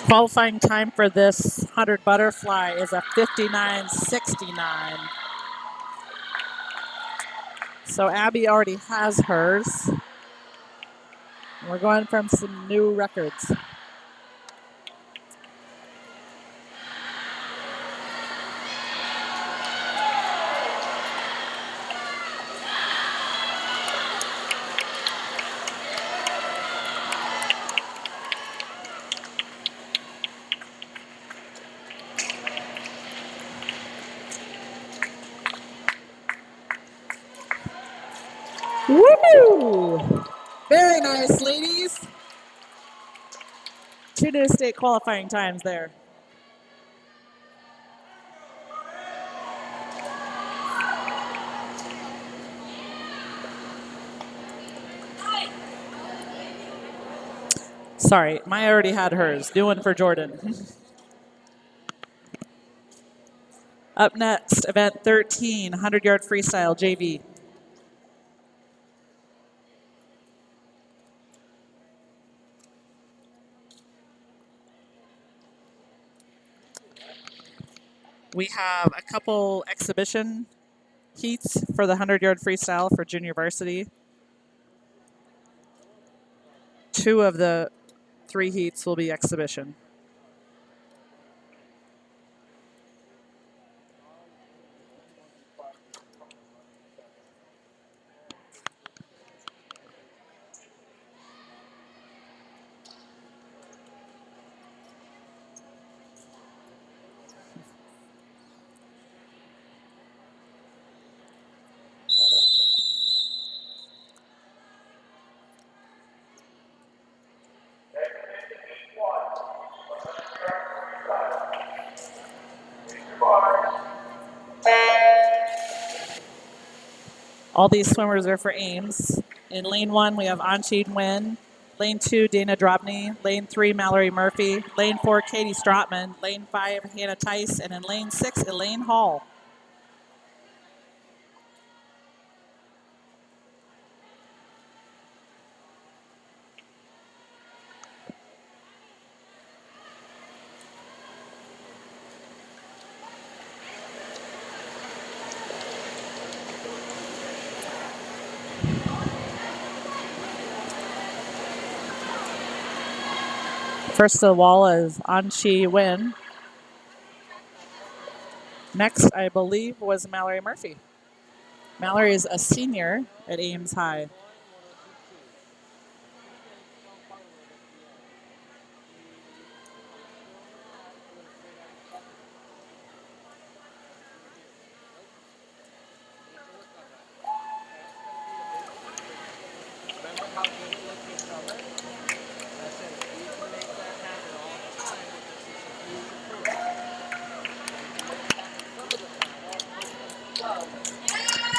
Qualifying time for this 100 butterfly is a 59.69. So Abby already has hers. We're going from some new records. Woo! Very nice, ladies. 2 new state qualifying times there. Sorry, Maya already had hers. New one for Jordan. Up next, event 13, 100-yard freestyle, JV. We have a couple exhibition heats for the 100-yard freestyle for junior varsity. 2 of the 3 heats will be exhibition. Exhibition heat 1, 100 yards freestyle. Raise your bar. All these swimmers are for Ames. In lane 1, we have Anchi Nguyen. Lane 2, Dana Drobny. Lane 3, Mallory Murphy. Lane 4, Katie Strotman. Lane 5, Hannah Tice. And in lane 6, Elaine Hall. First to the wall is Anchi Nguyen. Next, I believe, was Mallory Murphy. Mallory is a senior at Ames High.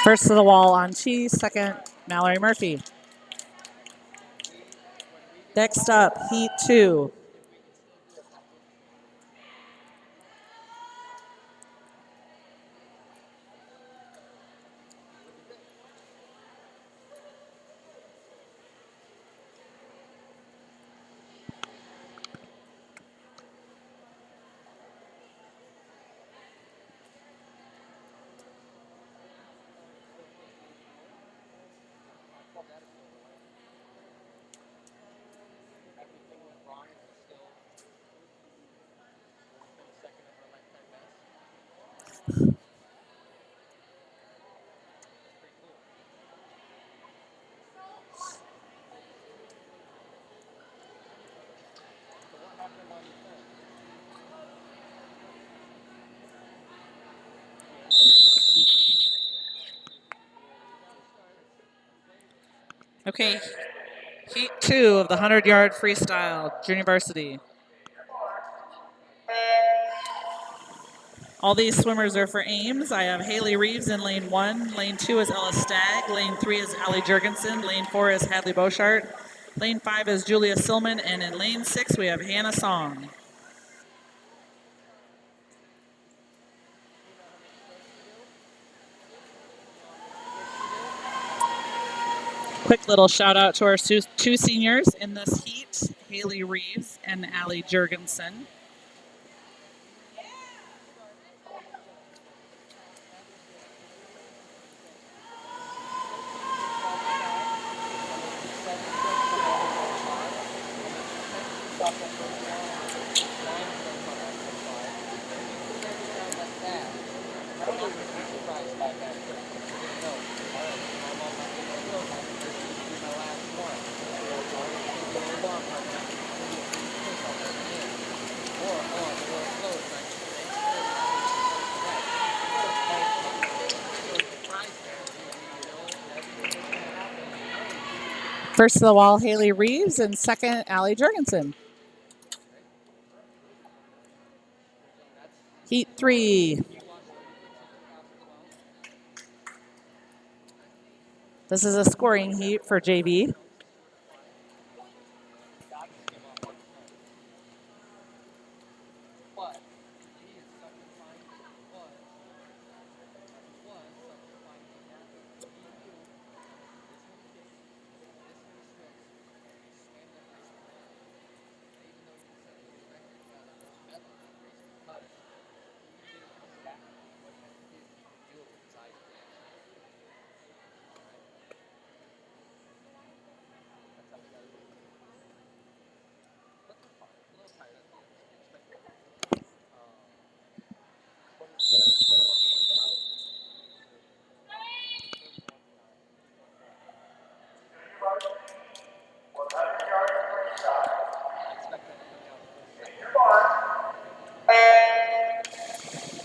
First to the wall, Anchi. Second, Mallory Murphy. Next up, Heat 2. Okay, Heat 2 of the 100-yard freestyle, junior varsity. All these swimmers are for Ames. I have Haley Reeves in lane 1. Lane 2 is Ella Stagg. Lane 3 is Allie Jurgensen. Lane 4 is Hadley Boshart. Lane 5 is Julia Silman. And in lane 6, we have Hannah Song. Quick little shout out to our 2 seniors in this heat, Haley Reeves and Allie Jurgensen. First to the wall, Haley Reeves, and second, Allie Jurgensen. Heat 3. This is a scoring heat for JV.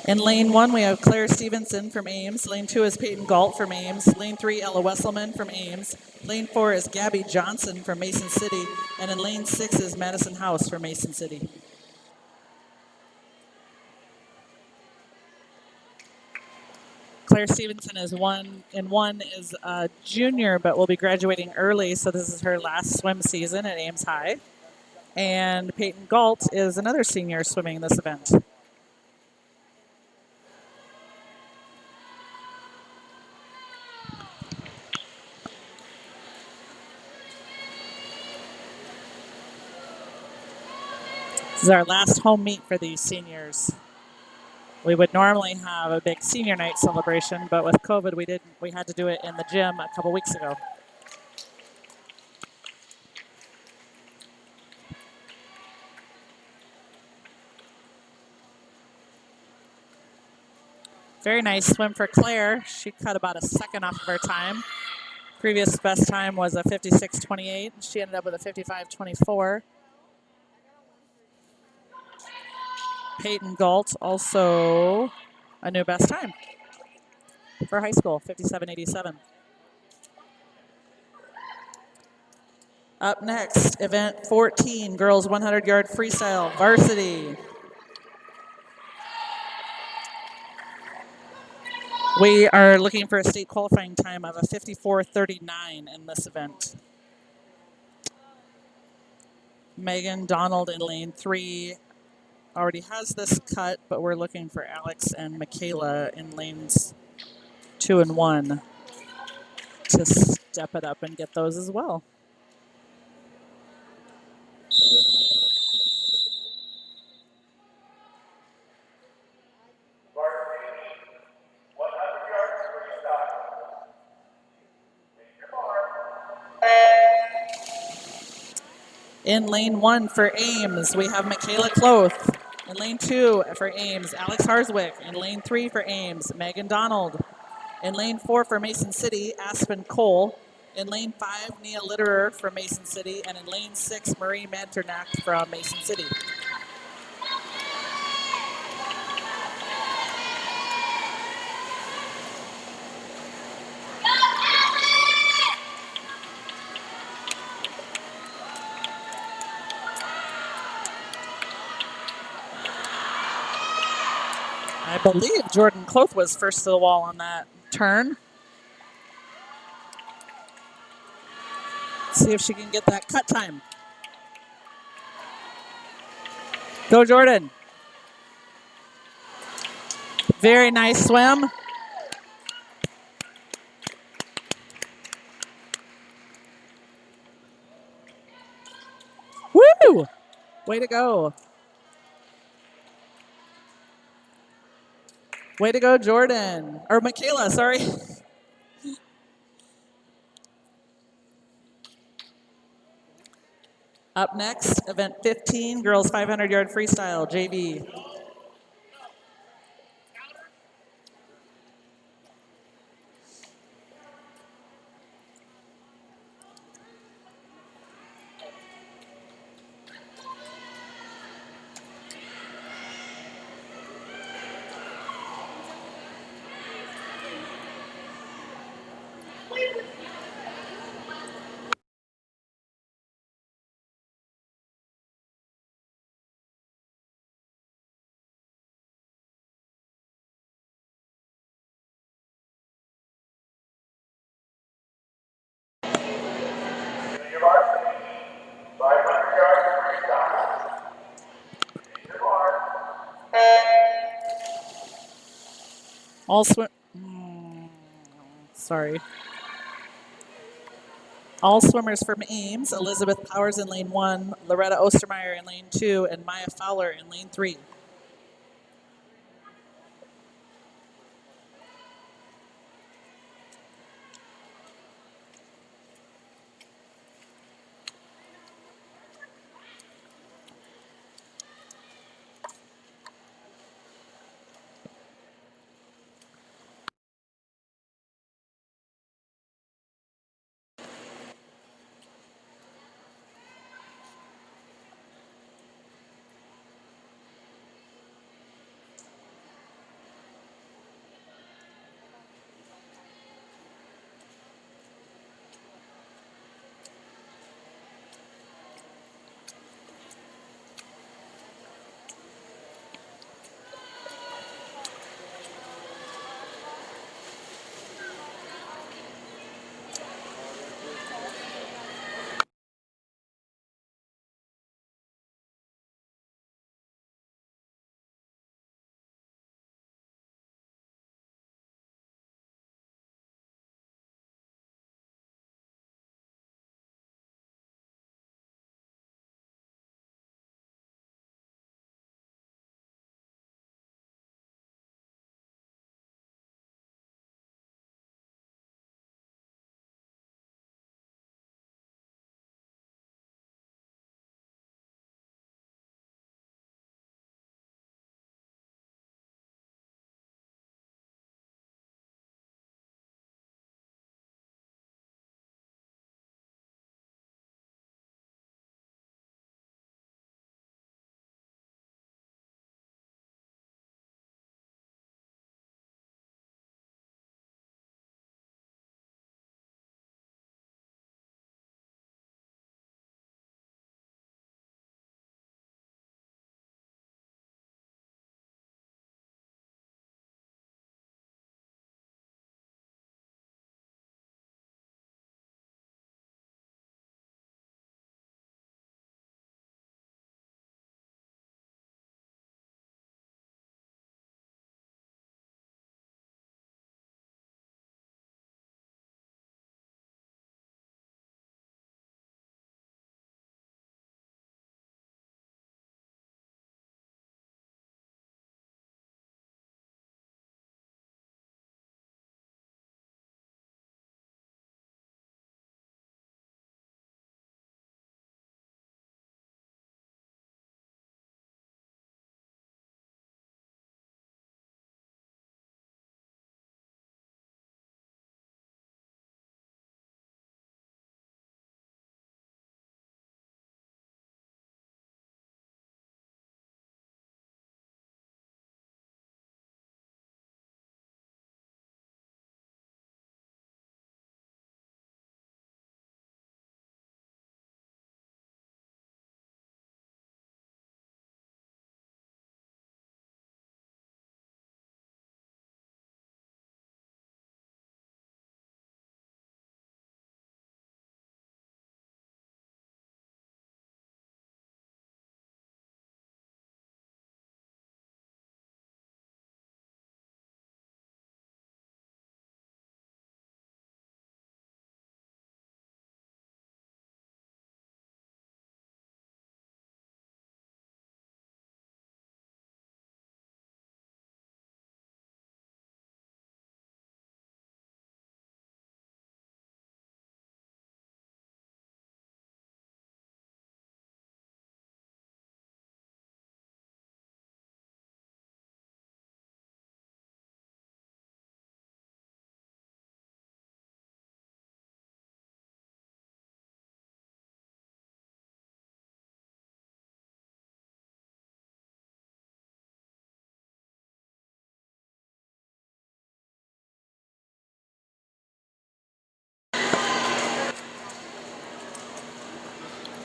In lane 1, we have Claire Stevenson from Ames. Lane 2 is Peyton Galt from Ames. Lane 3, Ella Wesselman from Ames. Lane 4 is Gabby Johnson from Mason City. And in lane 6 is Madison House from Mason City. Claire Stevenson is one is a junior, but will be graduating early, so this is her last swim season at Ames High. And Peyton Galt is another senior swimming this event. This is our last home meet for these seniors. We would normally have a big senior night celebration, but with COVID, we didn't. We had to do it in the gym a couple weeks ago. Very nice swim for Claire. She cut about a second off of her time. Previous best time was a 56.28. She ended up with a 55.24. Peyton Galt also a new best time for high school, 57.87. Up next, event 14, girls 100-yard freestyle, varsity. We are looking for a state qualifying time of a 54.39 in this event. Megan Donald in lane 3 already has this cut, but we're looking for Alex and Michaela in lanes 2 and 1 to step it up and get those as well. In lane 1 for Ames, we have Michaela Cloth. In lane 2 for Ames, Alex Harswick. In lane 3 for Ames, Megan Donald. In lane 4 for Mason City, Aspen Cole. In lane 5, Nia Litterer from Mason City. And in lane 6, Marie Manternack from Mason City. I believe Jordan Cloth was first to the wall on that turn. See if she can get that cut time. Go, Jordan. Very nice swim. Woo! Way to go. Way to go, Jordan. Or Michaela, sorry. Up next, event 15, girls 500-yard freestyle, JV. All swim. Sorry. All swimmers from Ames, Elizabeth Powers in lane 1, Loretta Ostermeyer in lane 2, and Maya Fowler in lane 3.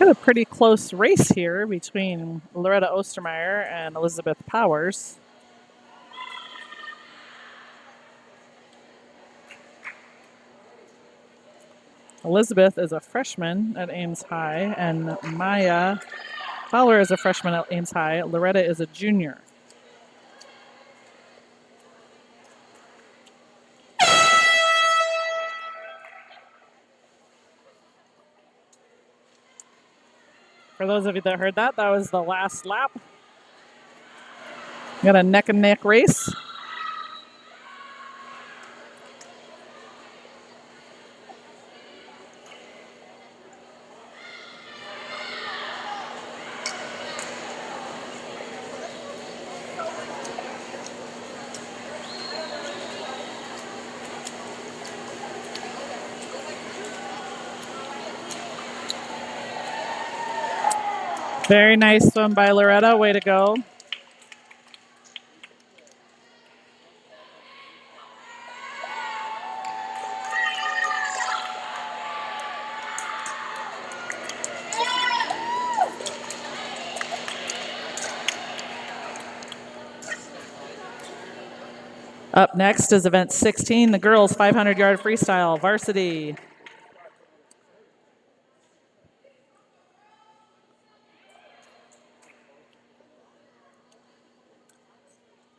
Got a pretty close race here between Loretta Ostermeyer and Elizabeth Powers. Elizabeth is a freshman at Ames High, and Maya Fowler is a freshman at Ames High. Loretta is a junior. For those of you that heard that, that was the last lap. Got a neck and neck race. Very nice swim by Loretta. Way to go. Up next is event 16, the girls 500-yard freestyle varsity.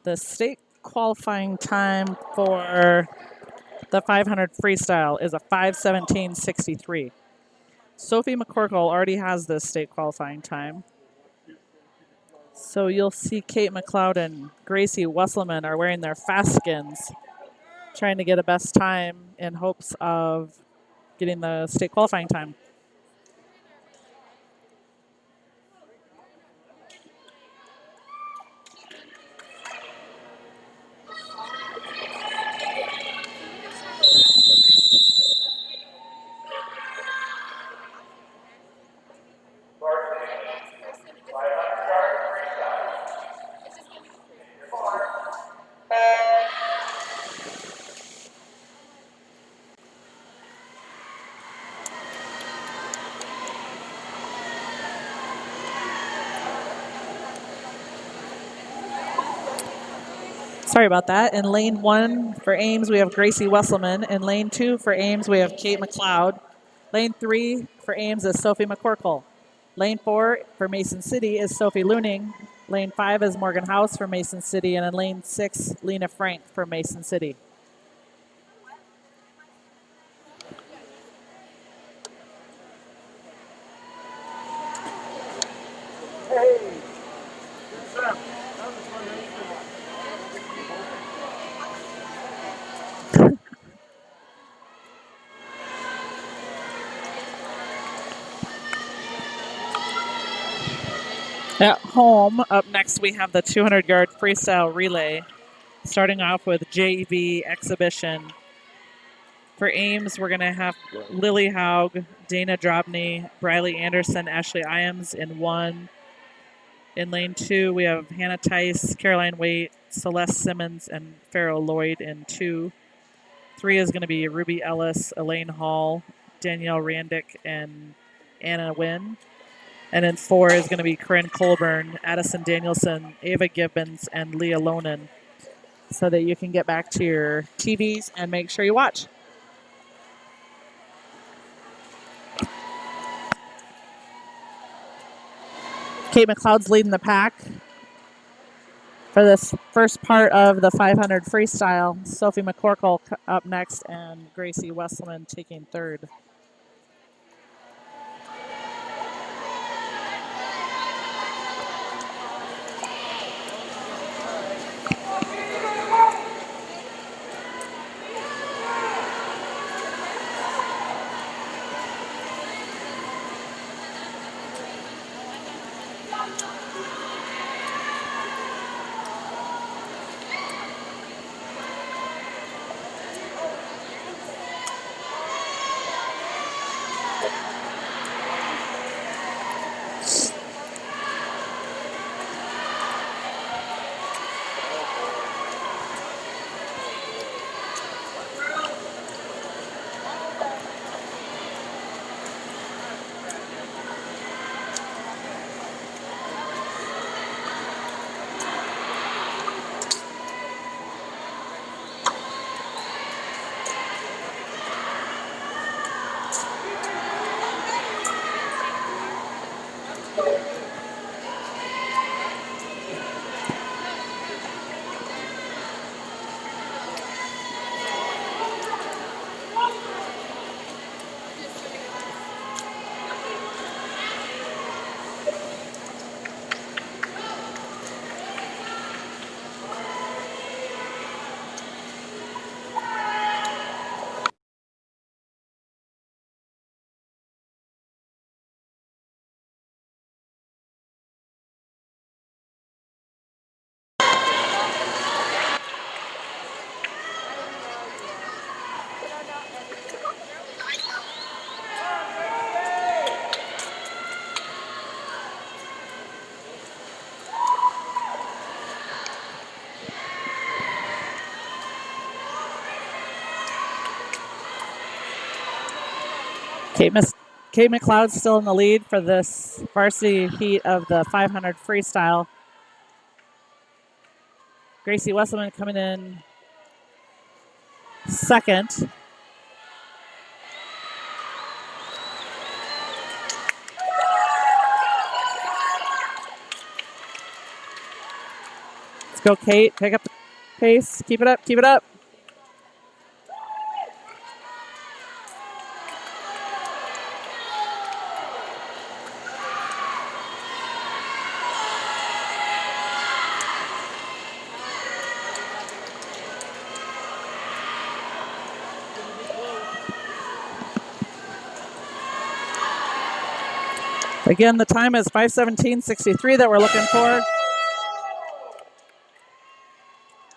The state qualifying time for the 500 freestyle is a 5:17:63. Sophie McCorkle already has this state qualifying time. So you'll see Kate McLeod and Gracie Wesselman are wearing their fast skins, trying to get a best time in hopes of getting the state qualifying time. Sorry about that. In lane 1 for Ames, we have Gracie Wesselman. In lane 2 for Ames, we have Kate McLeod. Lane 3 for Ames is Sophie McCorkle. Lane 4 for Mason City is Sophie Looning. Lane 5 is Morgan House for Mason City. And in lane 6, Lena Frank for Mason City. At home, up next we have the 200-yard freestyle relay, starting off with JV exhibition. For Ames, we're going to have Lily Haug, Dana Drobny, Briley Anderson, Ashley Iams in 1. In lane 2, we have Hannah Tice, Caroline Waite, Celeste Simmons, and Farrell Lloyd in 2. 3 is going to be Ruby Ellis, Elaine Hall, Danielle Randick, and Anna Wynn. And then 4 is going to be Corinne Colburn, Addison Danielson, Ava Gibbons, and Leah Lonan, so that you can get back to your TVs and make sure you watch. Kate McLeod's leading the pack for this first part of the 500 freestyle. Sophie McCorkle up next, and Gracie Wesselman taking third. Kate McLeod's still in the lead for this varsity heat of the 500 freestyle. Gracie Wesselman coming in second. Let's go, Kate. Pick up the pace. Keep it up. Keep it up. Again, the time is 5:17.63 that we're looking for.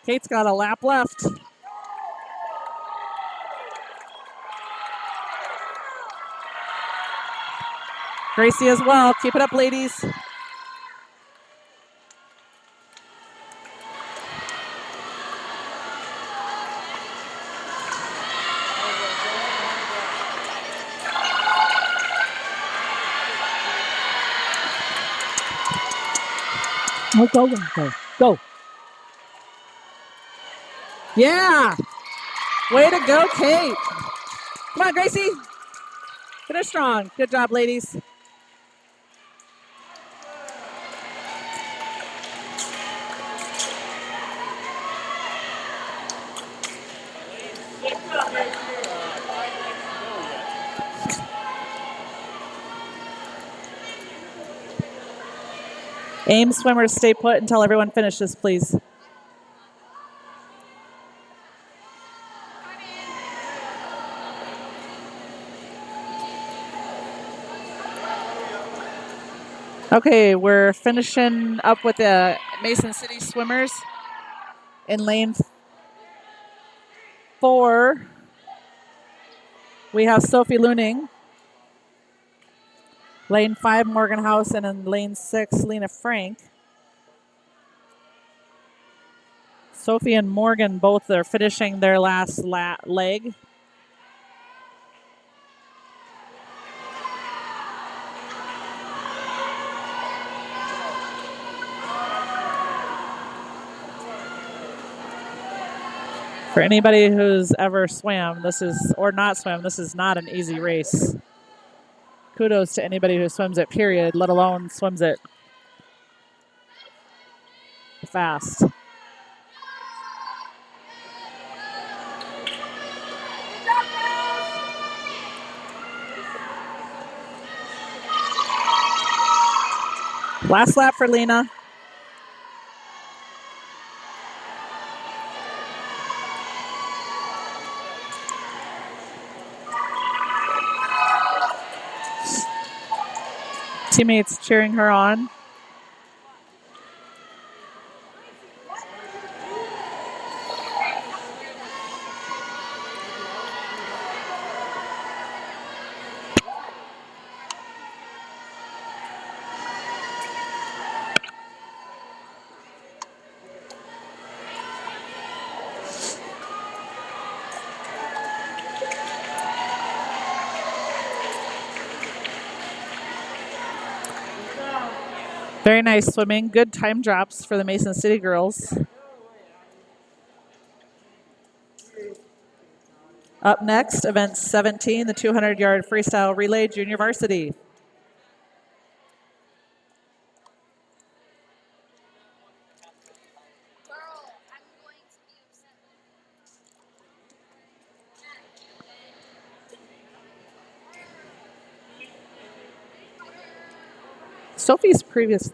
Kate's got a lap left. Gracie as well. Keep it up, ladies. Oh, go. Yeah. Way to go, Kate. Come on, Gracie. Finish strong. Good job, ladies. Ames swimmers, stay put until everyone finishes, please. Okay, we're finishing up with the Mason City swimmers. In lane 4, we have Sophie Luning. Lane 5, Morgan House, and in lane 6, Lena Frank. Sophie and Morgan both are finishing their last leg. For anybody who's ever swam, this is not an easy race. Kudos to anybody who swims it, period, let alone swims it fast. Last lap for Lena. Teammates cheering her on. Very nice swimming. Good time drops for the Mason City girls. Up next, event 17, the 200-yard freestyle relay junior varsity. Sophie's previous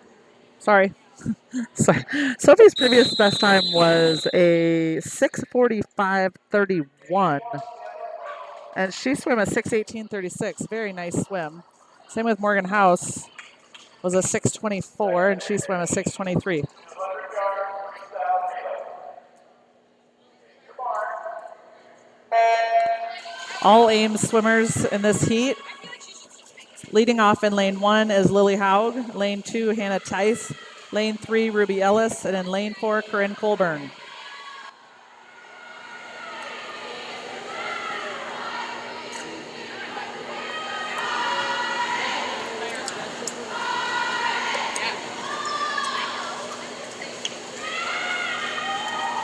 best time was a 6:45.31, and she swam a 6:18.36. Very nice swim. Same with Morgan House, was a 6:24, and she swam a 6:23. All Ames swimmers in this heat. Leading off in lane 1 is Lily Haug, lane 2, Hannah Tice, lane 3, Ruby Ellis, and in lane 4, Corinne Colburn.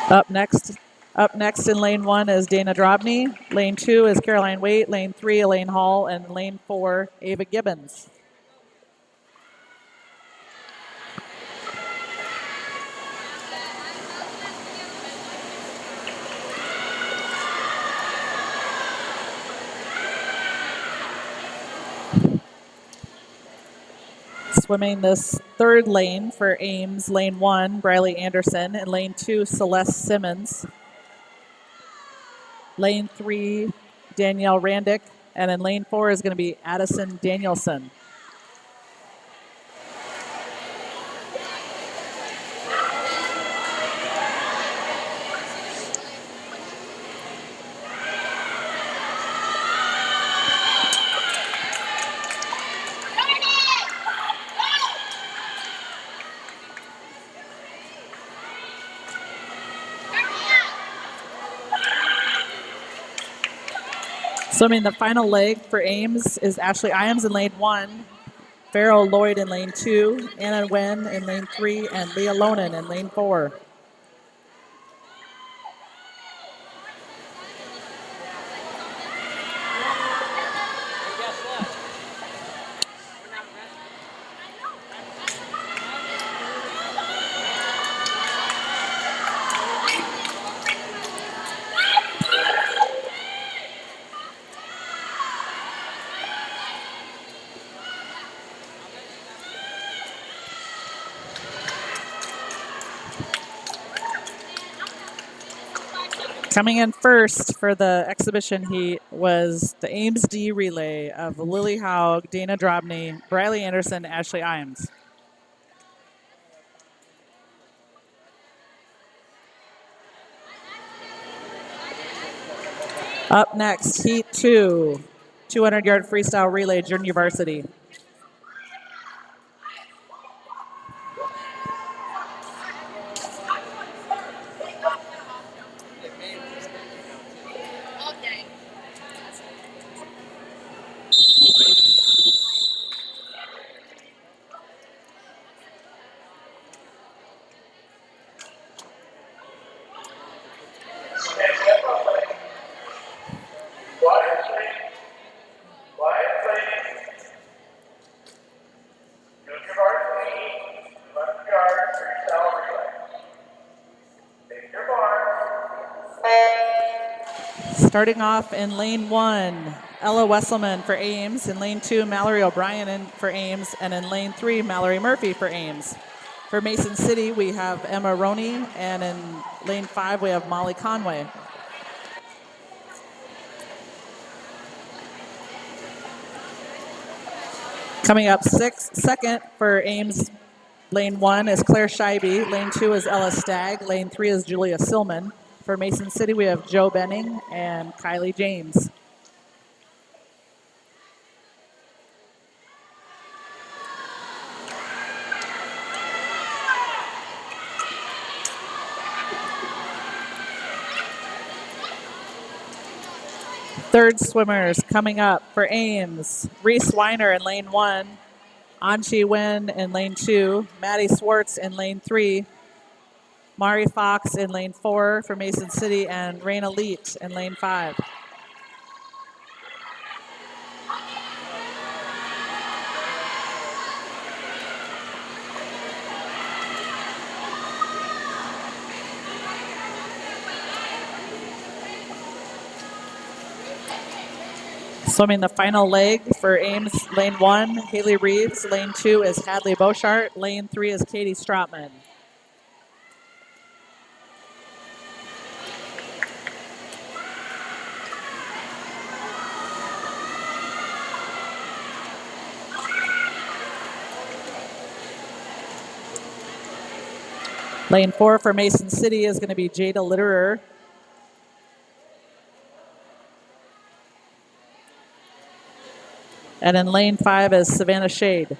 Up next, in lane 1 is Dana Drobny. Lane 2 is Caroline Waite. Lane 3, Elaine Hall. And lane 4, Ava Gibbons. Swimming this third lane for Ames, lane 1, Briley Anderson. And lane 2, Celeste Simmons. Lane 3, Danielle Randick. And in lane 4 is going to be Addison Danielson. Swimming the final leg for Ames is Ashley Iams in lane 1, Farrell Lloyd in lane 2, Anna Wen in lane 3, and Leah Lonan in lane 4. Coming in first for the exhibition heat was the Ames D relay of Lily Haug, Dana Drobny, Briley Anderson, Ashley Iams. Up next, heat 2, 200-yard freestyle relay, junior varsity. Starting off in lane 1, Ella Wesselman for Ames. In lane 2, Mallory O'Brien for Ames. And in lane 3, Mallory Murphy for Ames. For Mason City, we have Emma Roney. And in lane 5, we have Molly Conway. Coming up second for Ames, lane 1 is Claire Scheibe. Lane 2 is Ella Stagg. Lane 3 is Julia Silman. For Mason City, we have Joe Benning and Kylie James. Third swimmers coming up for Ames, Reese Weiner in lane 1, Anchi Wen in lane 2, Maddie Swartz in lane 3, Mari Fox in lane 4 for Mason City, and Raina Leet in lane 5. Swimming the final leg for Ames, lane 1, Haley Reeves. Lane 2 is Hadley Beauchart. Lane 3 is Katie Stratman. Lane 4 for Mason City is going to be Jada Litterer. And in lane 5 is Savannah Shade.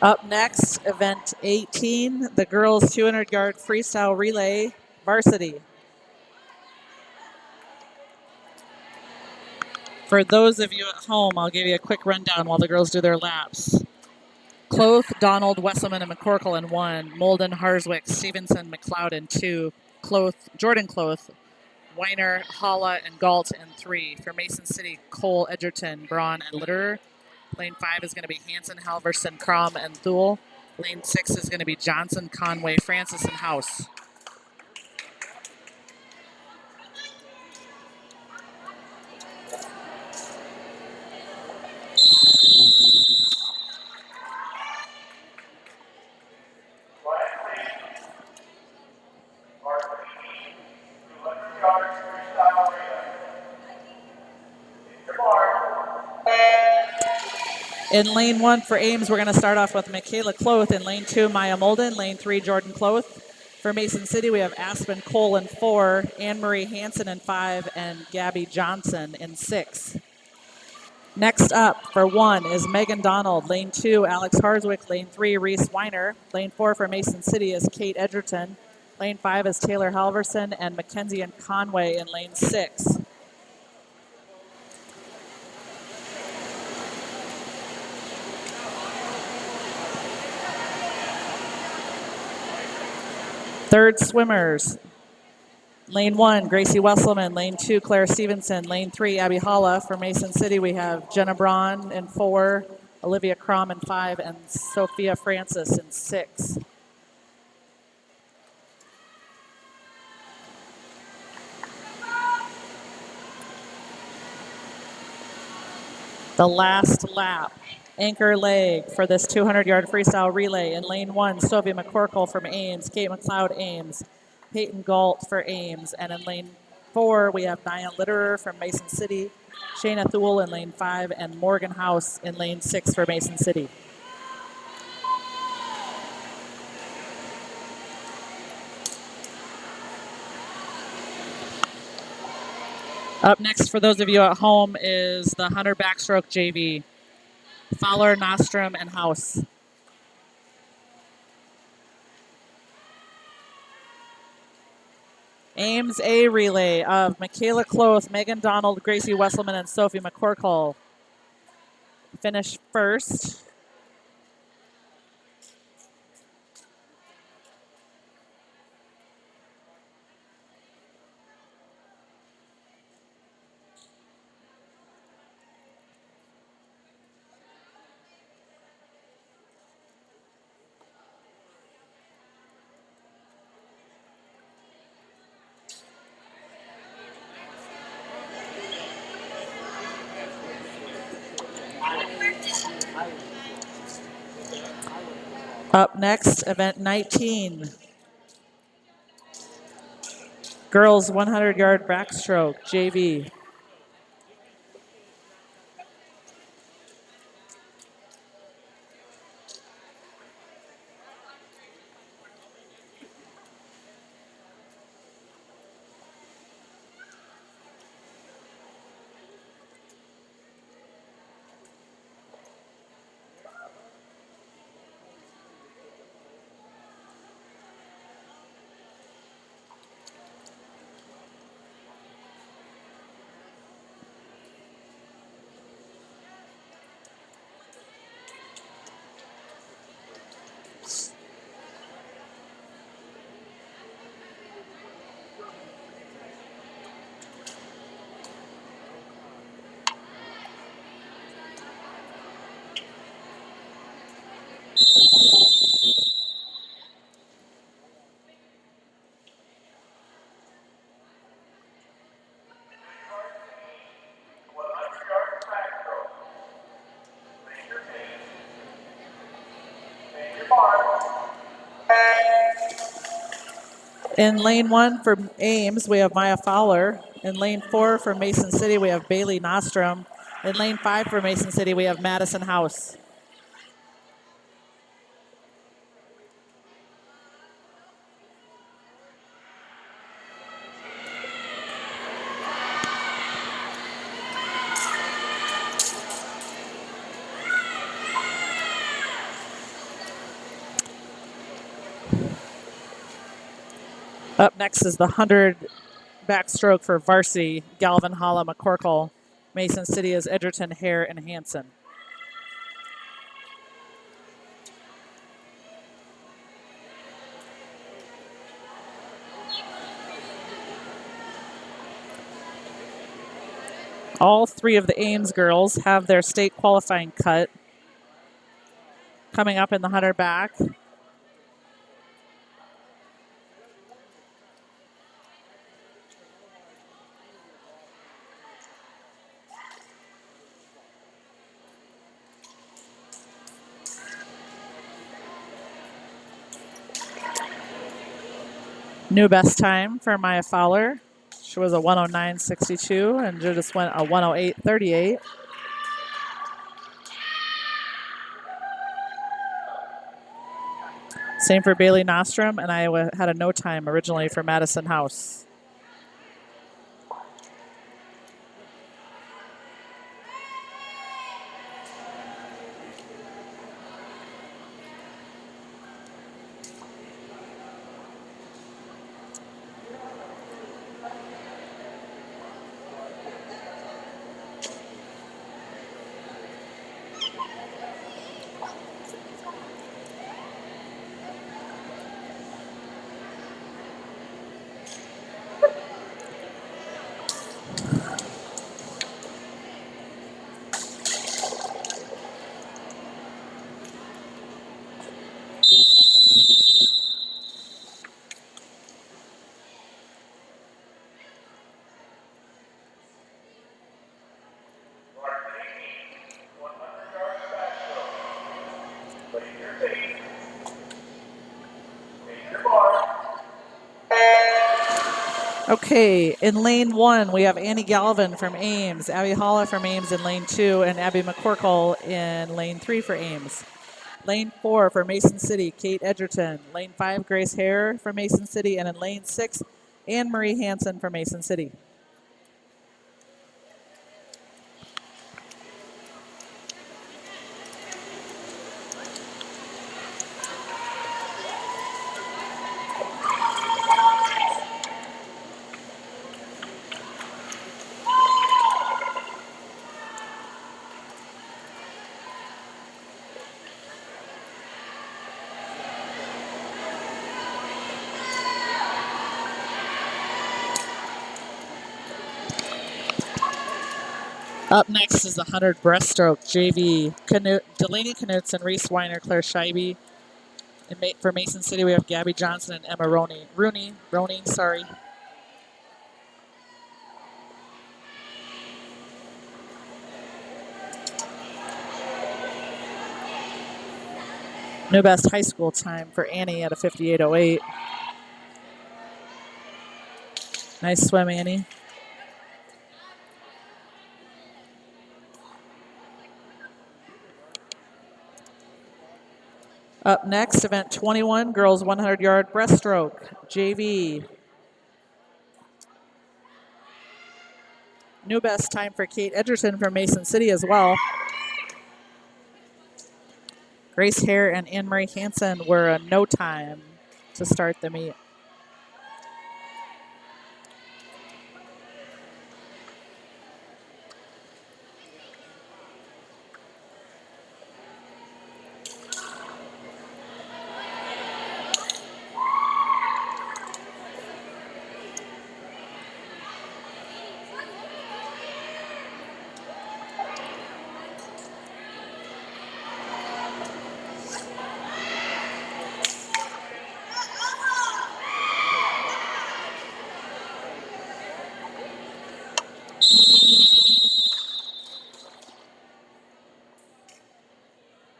Up next, event 18, the girls 200-yard freestyle relay varsity. For those of you at home, I'll give you a quick rundown while the girls do their laps. Cloth, Donald, Wesselman, and McCorkle in 1. Molden, Harswick, Stevenson, McLeod in 2. Cloth, Jordan Cloth, Weiner, Holla, and Galt in 3. For Mason City, Cole, Edgerton, Braun, and Litterer. Lane 5 is going to be Hanson, Halverson, Crom, and Thule. Lane 6 is going to be Johnson, Conway, Francis, and House. In lane 1 for Ames, we're going to start off with Michaela Cloth. In lane 2, Maya Molden. Lane 3, Jordan Cloth. For Mason City, we have Aspen Cole in 4, Anne-Marie Hansen in 5, and Gabby Johnson in 6. Next up for 1 is Megan Donald. Lane 2, Alex Harswick. Lane 3, Reese Weiner. Lane 4 for Mason City is Kate Edgerton. Lane 5 is Taylor Halverson and Mackenzie and Conway in lane 6. Third swimmers. Lane 1, Gracie Wesselman. Lane 2, Claire Stevenson. Lane 3, Abby Holla. For Mason City, we have Jenna Braun in 4, Olivia Crom in 5, and Sophia Francis in 6. The last lap. Anchor leg for this 200-yard freestyle relay. In lane 1, Sophie McCorkle from Ames, Kate McLeod, Ames, Peyton Galt for Ames. And in lane 4, we have Diane Litterer from Mason City, Shayna Thule in lane 5, and Morgan House in lane 6 for Mason City. Up next for those of you at home is the Hunter backstroke JV. Fowler, Nostrom, and House. Ames A relay of Michaela Cloth, Megan Donald, Gracie Wesselman, and Sophie McCorkle. Finished first. Up next, event 19. Girls 100-yard backstroke, JV. In lane 1 for Ames, we have Maya Fowler. In lane 4 for Mason City, we have Bailey Nostrom. In lane 5 for Mason City, we have Madison House. Up next is the 100 backstroke for varsity. Galvin, Holla, McCorkle. Mason City is Edgerton, Hare, and Hanson. All three of the Ames girls have their state qualifying cut coming up in the 100 back. New best time for Maya Fowler. She was a 109.62 and Judith went a 108.38. Same for Bailey Nostrom, and I had a no time originally for Madison House. Varsity 100-yard backstroke. Place your feet. Face your bar. Okay, in lane 1, we have Annie Galvin from Ames, Abby Holla from Ames in lane 2, and Abby McCorkle in lane 3 for Ames. Lane 4 for Mason City, Kate Edgerton. Lane 5, Grace Hare from Mason City, and in lane 6, Anne Marie Hansen from Mason City. Up next is the 100 breaststroke JV. Delaney Knutson, Reese Weiner, Claire Scheibe. And for Mason City, we have Gabby Johnson and Emma Rooney, sorry. New best high school time for Annie at a 58.08. Nice swim, Annie. Up next, event 21, girls 100-yard breaststroke, JV. New best time for Kate Edgerton from Mason City as well. Grace Hare and Anne Marie Hansen were a no time to start the meet.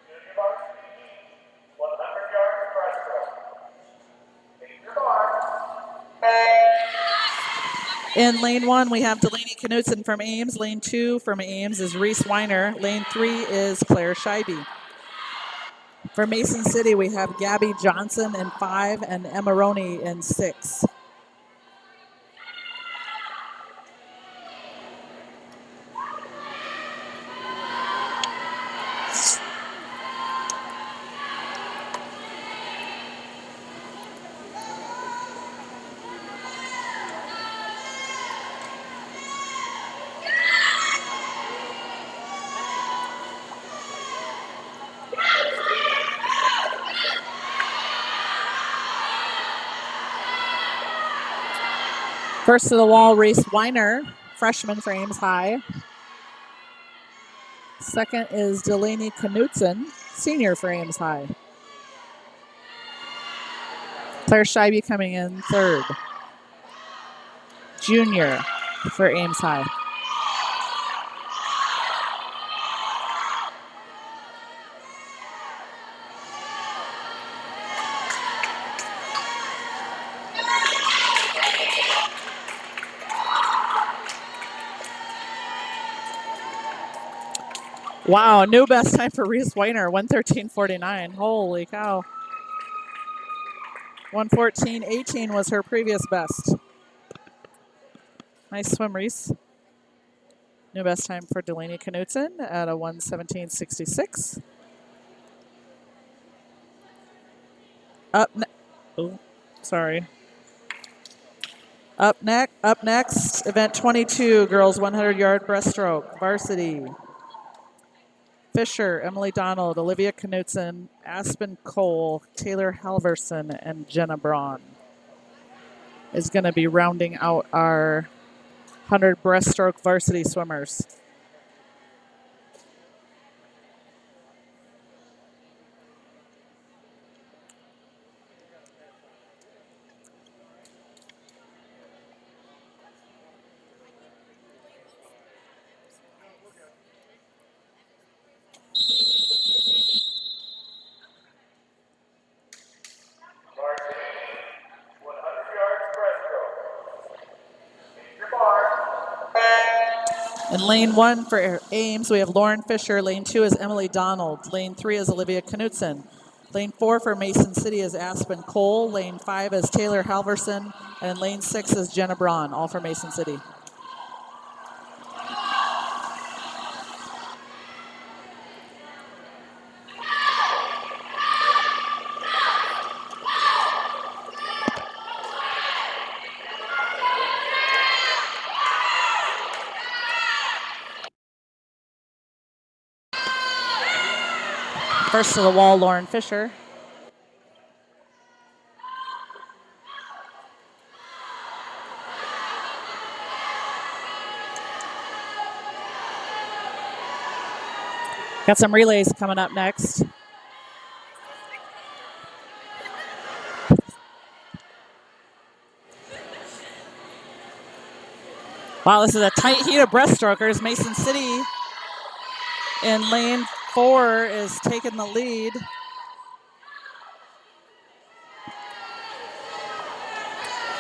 Junior varsity 100-yard breaststroke. Face your bar. In lane 1, we have Delaney Knutson from Ames. Lane 2 from Ames is Reese Weiner. Lane 3 is Claire Scheibe. For Mason City, we have Gabby Johnson in 5 and Emma Roney in 6. First to the wall, Reese Weiner, freshman for Ames High. Second is Delaney Knutson, senior for Ames High. Claire Scheibe coming in third, junior for Ames High. Wow, new best time for Reese Weiner, 1:13.49. Holy cow. 1:14.18 was her previous best. Nice swim, Reese. New best time for Delaney Knutson at a 1:17.66. Up next, event 22, girls 100-yard breaststroke, varsity. Fisher, Emily Donald, Olivia Knutson, Aspen Cole, Taylor Halverson, and Jenna Braun is going to be rounding out our 100 breaststroke varsity swimmers. Varsity, 100 yards breaststroke. Take your bar. In lane 1 for Ames, we have Lauren Fisher. Lane 2 is Emily Donald. Lane 3 is Olivia Knutson. Lane 4 for Mason City is Aspen Cole. Lane 5 is Taylor Halverson. And lane 6 is Jenna Braun, all for Mason City. First to the wall, Lauren Fisher. Got some relays coming up next. Wow, this is a tight heat of breaststrokers. Mason City in lane 4 is taking the lead.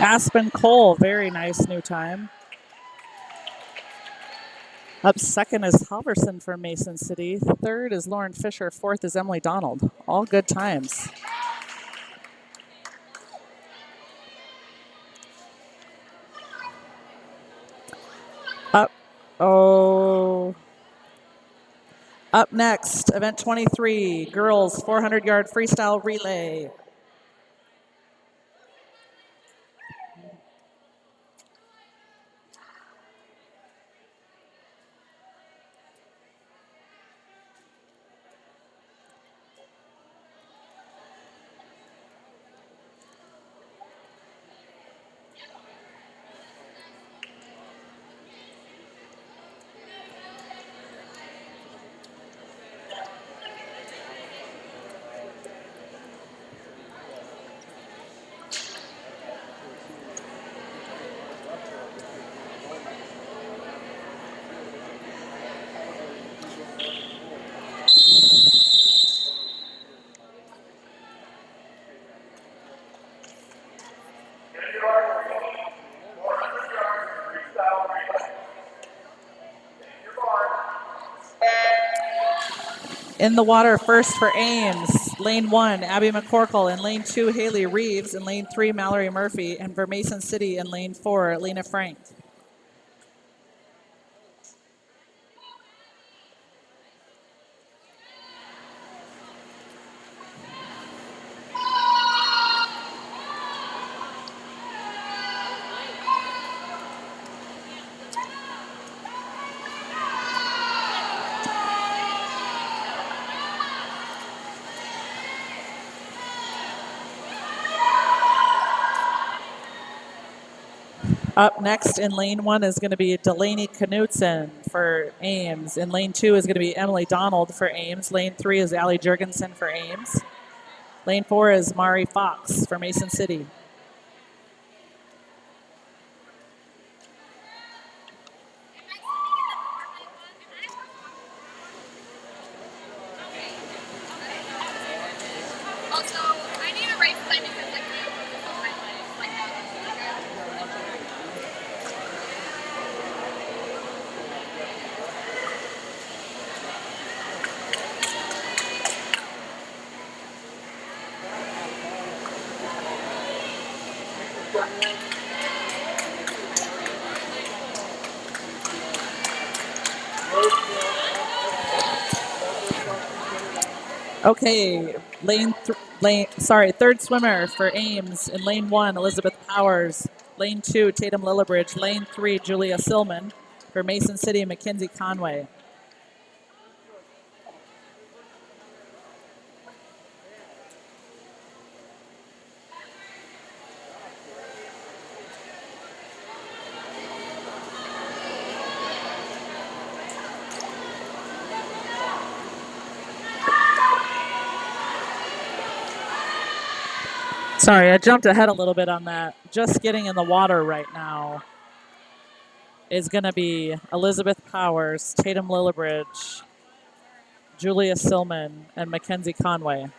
Aspen Cole, very nice new time. Up second is Halverson for Mason City. Third is Lauren Fisher. Fourth is Emily Donald. All good times. Up next, event 23, girls 400-yard freestyle relay. Get your archery. 400 yards freestyle relay. Take your bar. In the water first for Ames, lane 1, Abby McCorkle. In lane 2, Haley Reeves. In lane 3, Mallory Murphy. And for Mason City in lane 4, Lena Frank. Up next in lane 1 is going to be Delaney Knudsen for Ames. In lane 2 is going to be Emily Donald for Ames. Lane 3 is Allie Jurgensen for Ames. Lane 4 is Mari Fox for Mason City. Also, I need a race plan because like my legs like that. Okay, third swimmer for Ames. In lane 1, Elizabeth Powers. Lane 2, Tatum Lillibridge. Lane 3, Julia Silman. For Mason City, Mackenzie Conway. Sorry, I jumped ahead a little bit on that. Just getting in the water right now is going to be Elizabeth Powers, Tatum Lillibridge, Julia Silman, and Mackenzie Conway.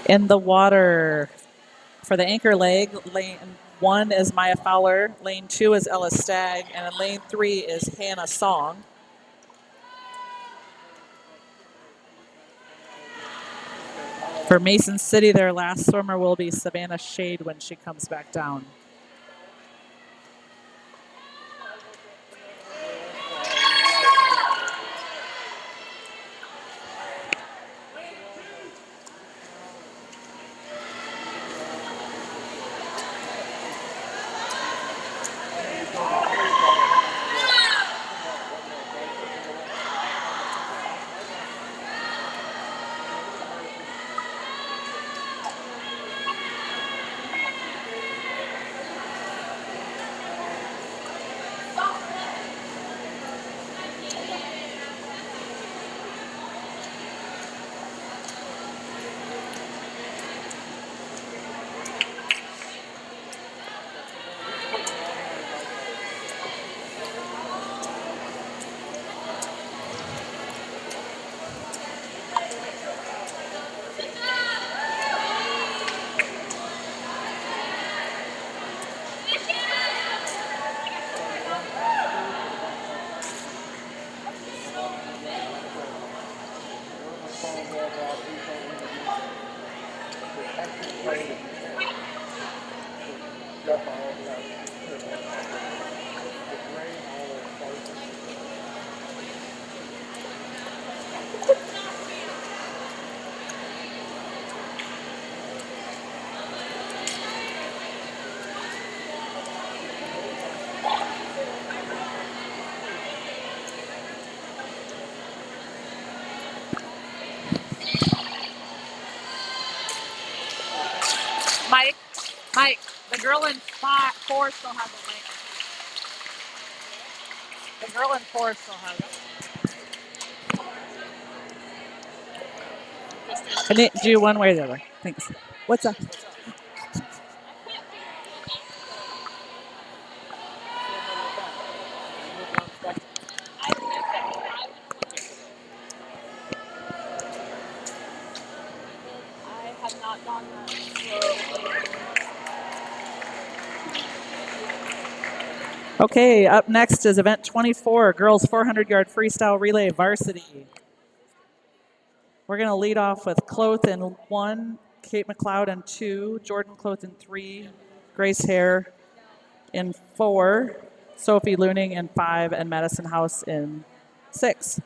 In the water for the anchor leg, lane 1 is Maya Fowler, lane 2 is Ella Stagg, and in lane 3 is Hannah Song. For Mason City, their last swimmer will be Savannah Shade when she comes back down. Mike, the girl in 4 still has a link. The girl in 4 still has it. I need to do one way or the other. Thanks. What's up? Okay, up next is event 24, girls 400-yard freestyle relay varsity. We're going to lead off with Cloth in 1, Kate McLeod in 2, Jordan Cloth in 3, Grace Hare in 4, Sophie Looning in 5, and Madison House in 6.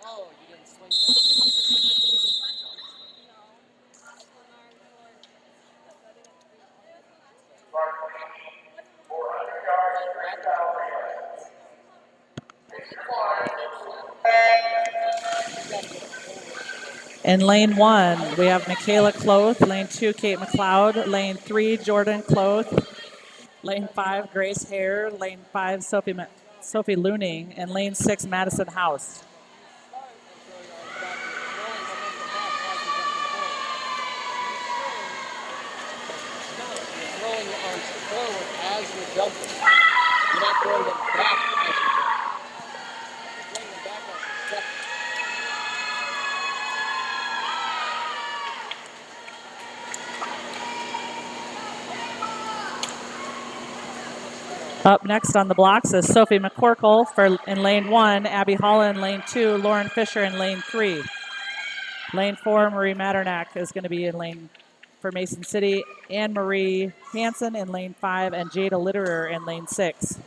Oh, you didn't swing that. Varsity, 400 yards, freestyle relay. In lane 1, we have Michaela Cloth, lane 2, Kate McLeod, lane 3, Jordan Cloth, lane 5, Grace Hare, lane 5, Sophie Looning, and lane 6, Madison House. Throwing your arms forward as you're jumping. You're not throwing them back as you're jumping. You're throwing them back as you're stepping. Up next on the blocks is Sophie McCorkle in lane 1, Abby Holland lane 2, Lauren Fisher in lane 3. Lane 4, Marie Matternack is going to be in lane for Mason City, Anne Marie Hansen in lane 5, and Jada Litterer in lane 6.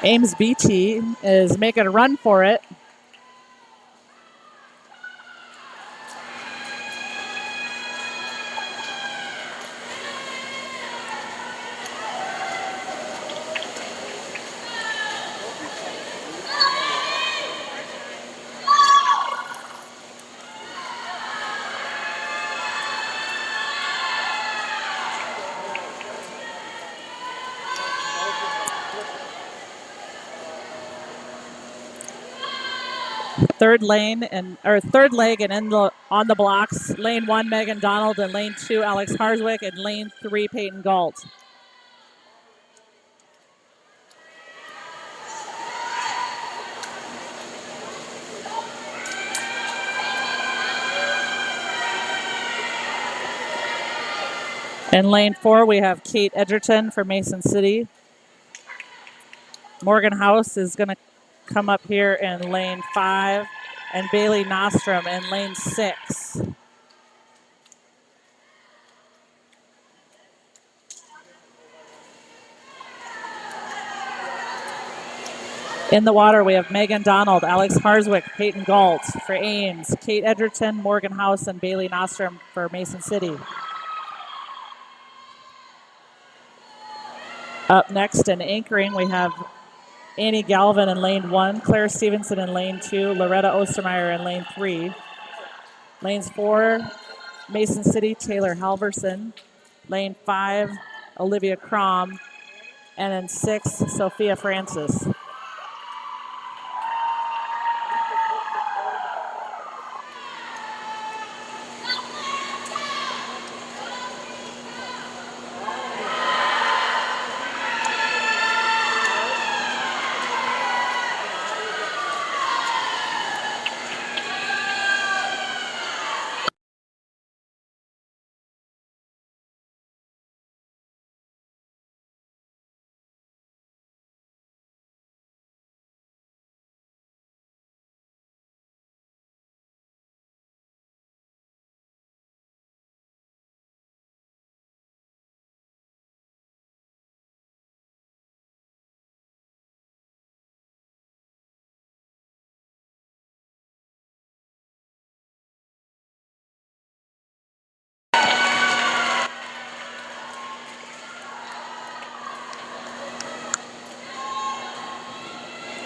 Ames BT is making a run for it. Third leg and on the blocks. Lane 1, Megan Donald, and lane 2, Alex Harswick, and lane 3, Peyton Galt. In lane 4, we have Kate Edgerton for Mason City. Morgan House is going to come up here in lane 5, and Bailey Nostrom in lane 6. In the water, we have Megan Donald, Alex Harswick, Peyton Galt for Ames, Kate Edgerton, Morgan House, and Bailey Nostrom for Mason City. Up next in anchoring, we have Annie Galvin in lane 1, Claire Stevenson in lane 2, Loretta Ostermeyer in lane 3. Lanes 4, Mason City, Taylor Halverson. Lane 5, Olivia Crom. And in 6, Sophia Francis.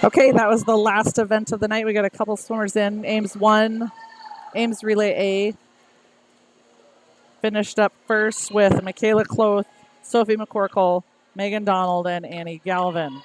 Okay, that was the last event of the night. We got a couple swimmers in. Ames 1, Ames Relay A. Finished up first with Michaela Cloth, Sophie McCorkle, Megan Donald, and Annie Galvin.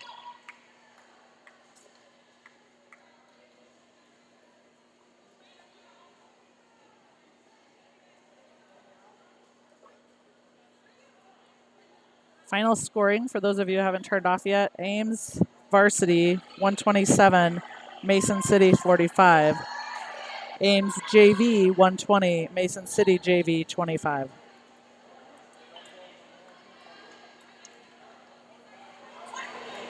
Final scoring for those of you who haven't turned off yet: Ames varsity 127, Mason City 45. Ames JV 120, Mason City JV 25.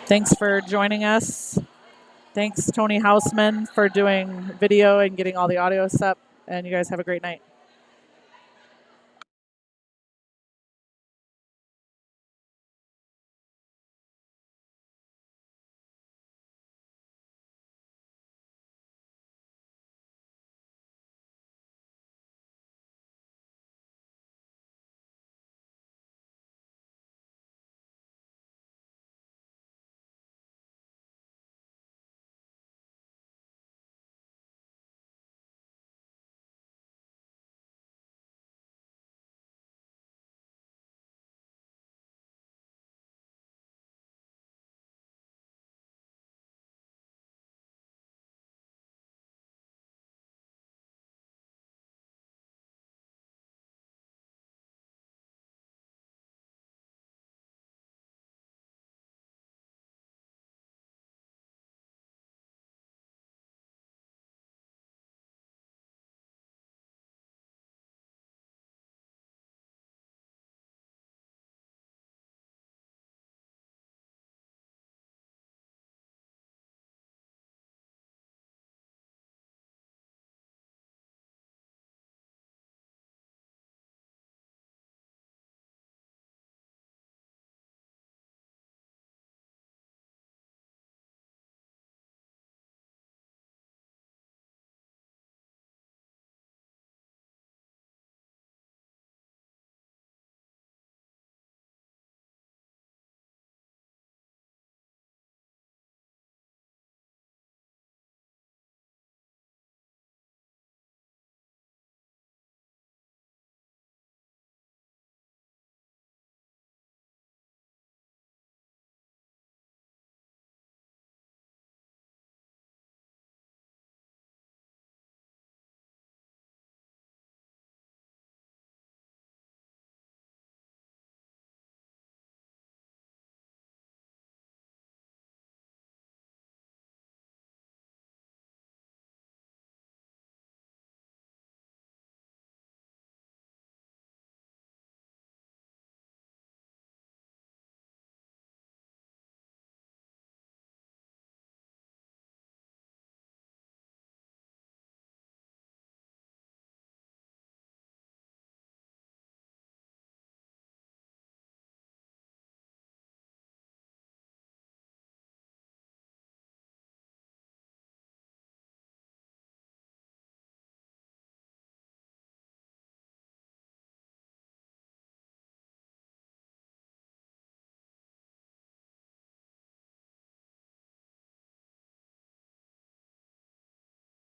Thanks for joining us. Thanks, Tony Houseman, for doing video and getting all the audio set. And you guys have a great night.